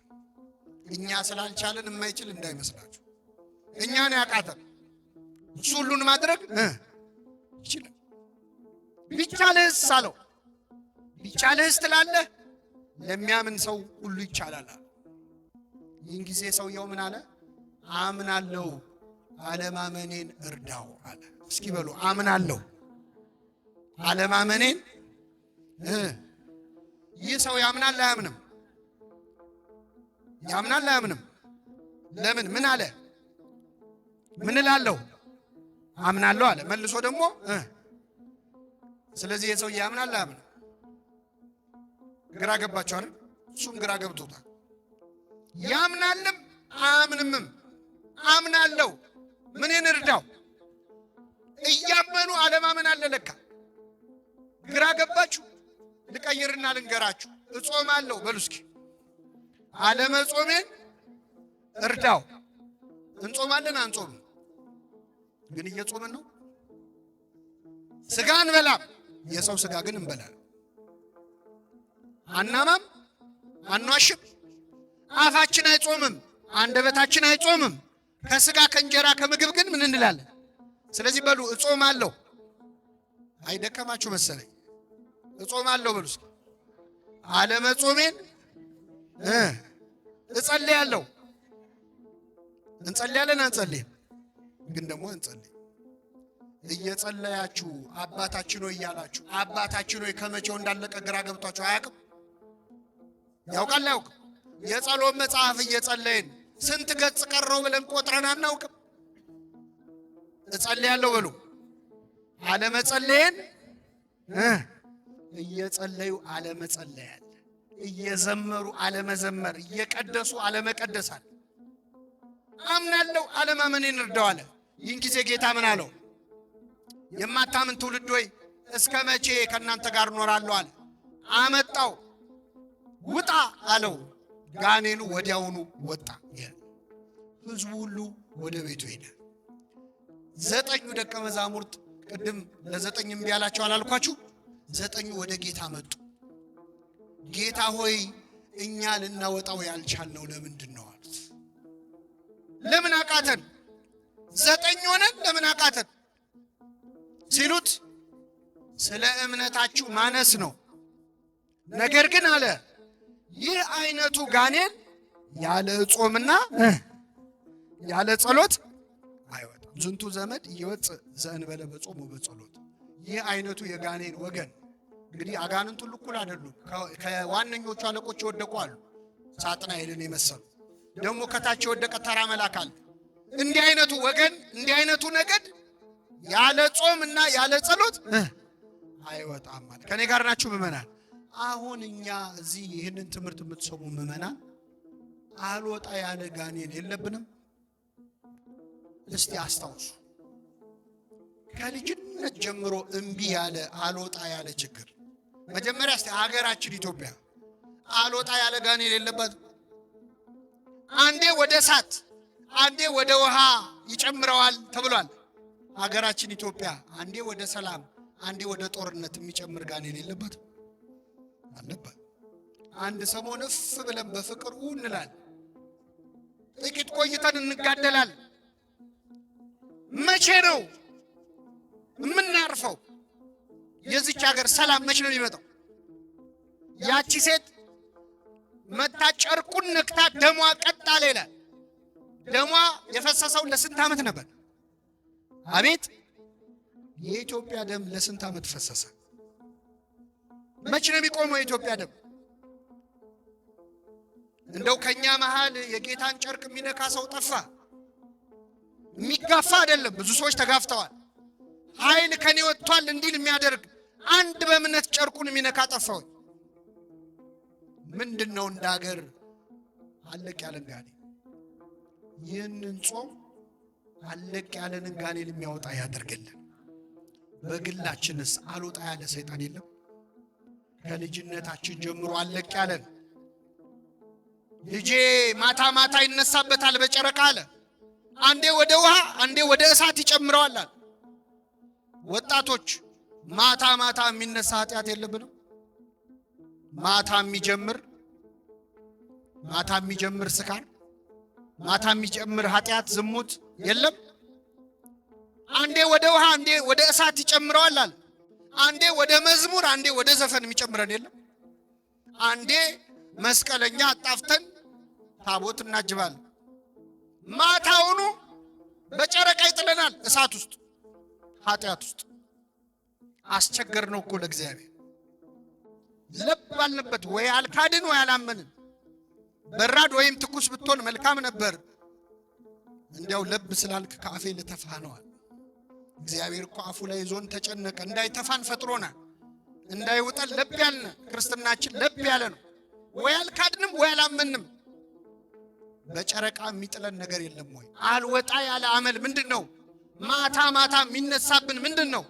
እኛ ስላልቻለን የማይችል እንዳይመስላችሁ። እኛ ነው ያቃተን። እሱ ሁሉን ማድረግ ይችላል። ቢቻልህስ አለው። ቢቻልህስ ትላለህ? ለሚያምን ሰው ሁሉ ይቻላል። ይህን ጊዜ ሰውየው ምን አለ? አምናለሁ፣ አለማመኔን እርዳው አለ። እስኪ በሉ አምናለሁ፣ አለማመኔን። ይህ ሰው ያምናል አያምንም? ያምናል አያምንም? ለምን? ምን አለ? ምን እላለሁ? አምናለሁ አለ። መልሶ ደግሞ ስለዚህ የሰው ያምናል አያምንም? ግራ ገባቸው አይደል? እሱም ግራ ገብቶታል። ያምናልም አያምንምም። አምናለሁ፣ ምንን እርዳው? እያመኑ አለማመን አለ ለካ። ግራ ገባችሁ? ልቀይርና ልንገራችሁ። እጾማለሁ በሉ እስኪ፣ አለመጾሜን እርዳው። እንጾማለን አንጾምም? ግን እየጾምን ነው። ስጋ እንበላም፣ የሰው ስጋ ግን እንበላለን። አናማም፣ አኗሽም፣ አፋችን አይጾምም፣ አንደበታችን አይጾምም፣ ከስጋ ከእንጀራ ከምግብ ግን ምን እንላለን? ስለዚህ በሉ እጾማለሁ። አይደከማችሁ መሰለኝ። እጾማለሁ በሉ። አለመጾሜን እጸልያለሁ። እንጸልያለን አንጸልይም? ግን ደግሞ እንጸልይ። እየጸለያችሁ አባታችን ሆይ እያላችሁ አባታችን ሆይ ከመቼው እንዳለቀ ግራ ገብቷችሁ አያውቅም? ያውቃል አያውቅም? የጸሎት መጽሐፍ እየጸለይን ስንት ገጽ ቀረው ብለን ቆጥረን አናውቅም? እጸልያለሁ በሉ። አለመጸለይን እየጸለዩ አለመጸለያል፣ እየዘመሩ አለመዘመር፣ እየቀደሱ አለመቀደሳል። አምናለሁ አለማመኔን እርዳዋለ። ይህን ጊዜ ጌታ ምን አለው? የማታምን ትውልድ ሆይ እስከ መቼ ከእናንተ ጋር እኖራለሁ አለ። አመጣው፣ ውጣ አለው። ጋኔኑ ወዲያውኑ ወጣ። ሕዝቡ ሁሉ ወደ ቤቱ ሄደ። 9 ደቀ መዛሙርት ቅድም ለ9 እምቢ አላቸው አላልኳችሁ? 9 ወደ ጌታ መጡ። ጌታ ሆይ እኛ ልናወጣው ያልቻልነው ለምንድን ነው አሉት። ለምን አቃተን? 9 ሆነን ለምን አቃተን ሲሉት ስለ እምነታችሁ ማነስ ነው። ነገር ግን አለ ይህ አይነቱ ጋኔን ያለ ጾምና ያለ ጸሎት አይወጣም። ዝንቱ ዘመድ ይወጽእ ዘእንበለ በጾም ወበጸሎት። ይህ አይነቱ የጋኔን ወገን እንግዲህ አጋንንቱ እኩል አይደሉም። ከዋነኞቹ አለቆች የወደቁ አሉ፣ ሳጥናኤልን የመሰሉ ደግሞ ከታች የወደቀ ተራ መልአክ አለ። እንዲህ አይነቱ ወገን እንዲህ አይነቱ ነገድ ያለ ጾምና ያለ ጸሎት አይወጣም ማለት። ከኔ ጋር ናችሁ ምእመናን? አሁን እኛ እዚህ ይህንን ትምህርት የምትሰሙ ምእመናን አልወጣ ያለ ጋኔን የለብንም? እስቲ አስታውሱ። ከልጅነት ጀምሮ እምቢ ያለ አልወጣ ያለ ችግር መጀመሪያ እስቲ ሀገራችን ኢትዮጵያ አልወጣ ያለ ጋኔን የለበት? አንዴ ወደ እሳት አንዴ ወደ ውሃ ይጨምረዋል ተብሏል። ሀገራችን ኢትዮጵያ አንዴ ወደ ሰላም አንዴ ወደ ጦርነት የሚጨምር ጋኔን የለበት? አለበት። አንድ ሰሞን እፍ ብለን በፍቅር እንላል፣ ጥቂት ቆይተን እንጋደላል። መቼ ነው የምናርፈው? የዚች ሀገር ሰላም መቼ ነው የሚመጣው? ያቺ ሴት መታ ጨርቁን ነክታ ደሟ ቀጥ አለ ይላል። ደሟ የፈሰሰው ለስንት ዓመት ነበር? አቤት! የኢትዮጵያ ደም ለስንት ዓመት ፈሰሰ? መቼ ነው የሚቆመው የኢትዮጵያ ደም? እንደው ከኛ መሃል የጌታን ጨርቅ የሚነካ ሰው ጠፋ? የሚጋፋ አይደለም፣ ብዙ ሰዎች ተጋፍተዋል። ኃይል ከኔ ወጥቷል እንዲል የሚያደርግ አንድ በእምነት ጨርቁን የሚነካ ጠፋው። ምንድነው እንደ ሀገር አለቅ ያለን ጋኔን? ይህንን ጾም አለቅ ያለንን ጋኔን የሚያወጣ ያደርግልን። በግላችንስ አልወጣ ያለ ሰይጣን የለም? ከልጅነታችን ጀምሮ አለቅ ያለን ልጄ ማታ ማታ ይነሳበታል በጨረቃ አለ። አንዴ ወደ ውሃ አንዴ ወደ እሳት ይጨምረዋል አለ። ወጣቶች ማታ ማታ የሚነሳ ኃጢአት የለብንም? ማታ የሚጀምር ስካር፣ ማታ የሚጀምር ኃጢአት ዝሙት የለም? አንዴ ወደ ውሃ አንዴ ወደ እሳት ይጨምረዋል አለ። አንዴ ወደ መዝሙር አንዴ ወደ ዘፈን የሚጨምረን የለም? አንዴ መስቀለኛ አጣፍተን ታቦት እናጅባለን። ማታውኑ በጨረቃ ይጥለናል እሳት ውስጥ ኃጢአት ውስጥ። አስቸገር ነው እኮ ለእግዚአብሔር። ለብ ባልንበት ወይ አልካድን ወይ አላመንን። በራድ ወይም ትኩስ ብትሆን መልካም ነበር። እንዲያው ለብ ስላልክ ከአፌ ልተፋ ነዋል። እግዚአብሔር እኮ አፉ ላይ ዞን ተጨነቀ። እንዳይተፋን ፈጥሮናል። እንዳይውጠን ለብ ያልን ክርስትናችን ለብ ያለ ነው። ወይ አልካድንም ወይ አላመንም። በጨረቃ የሚጥለን ነገር የለም ወይ? አልወጣ ያለ አመል ምንድነው? ማታ ማታ የሚነሳብን ምንድነው?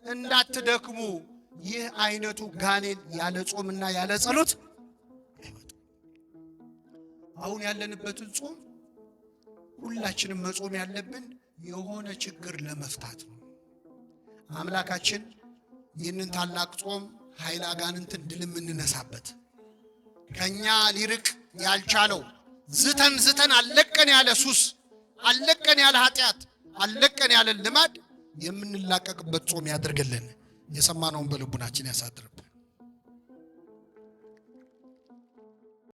እንዳትደክሙ ይህ አይነቱ ጋኔን ያለ ጾምና ያለ ጸሎት አይወጣም። አሁን ያለንበትን ጾም ሁላችንም መጾም ያለብን የሆነ ችግር ለመፍታት ነው። አምላካችን ይህንን ታላቅ ጾም ኃይለ አጋንንትን ድል የምንነሳበት ከኛ ሊርቅ ያልቻለው ዝተን አለቀን ያለ ሱስ አለቀን ያለ ኃጢአት አለቀን ያለ ልማድ የምንላቀቅበት ጾም ያድርግልን። የሰማነውን በልቡናችን ያሳድርብን።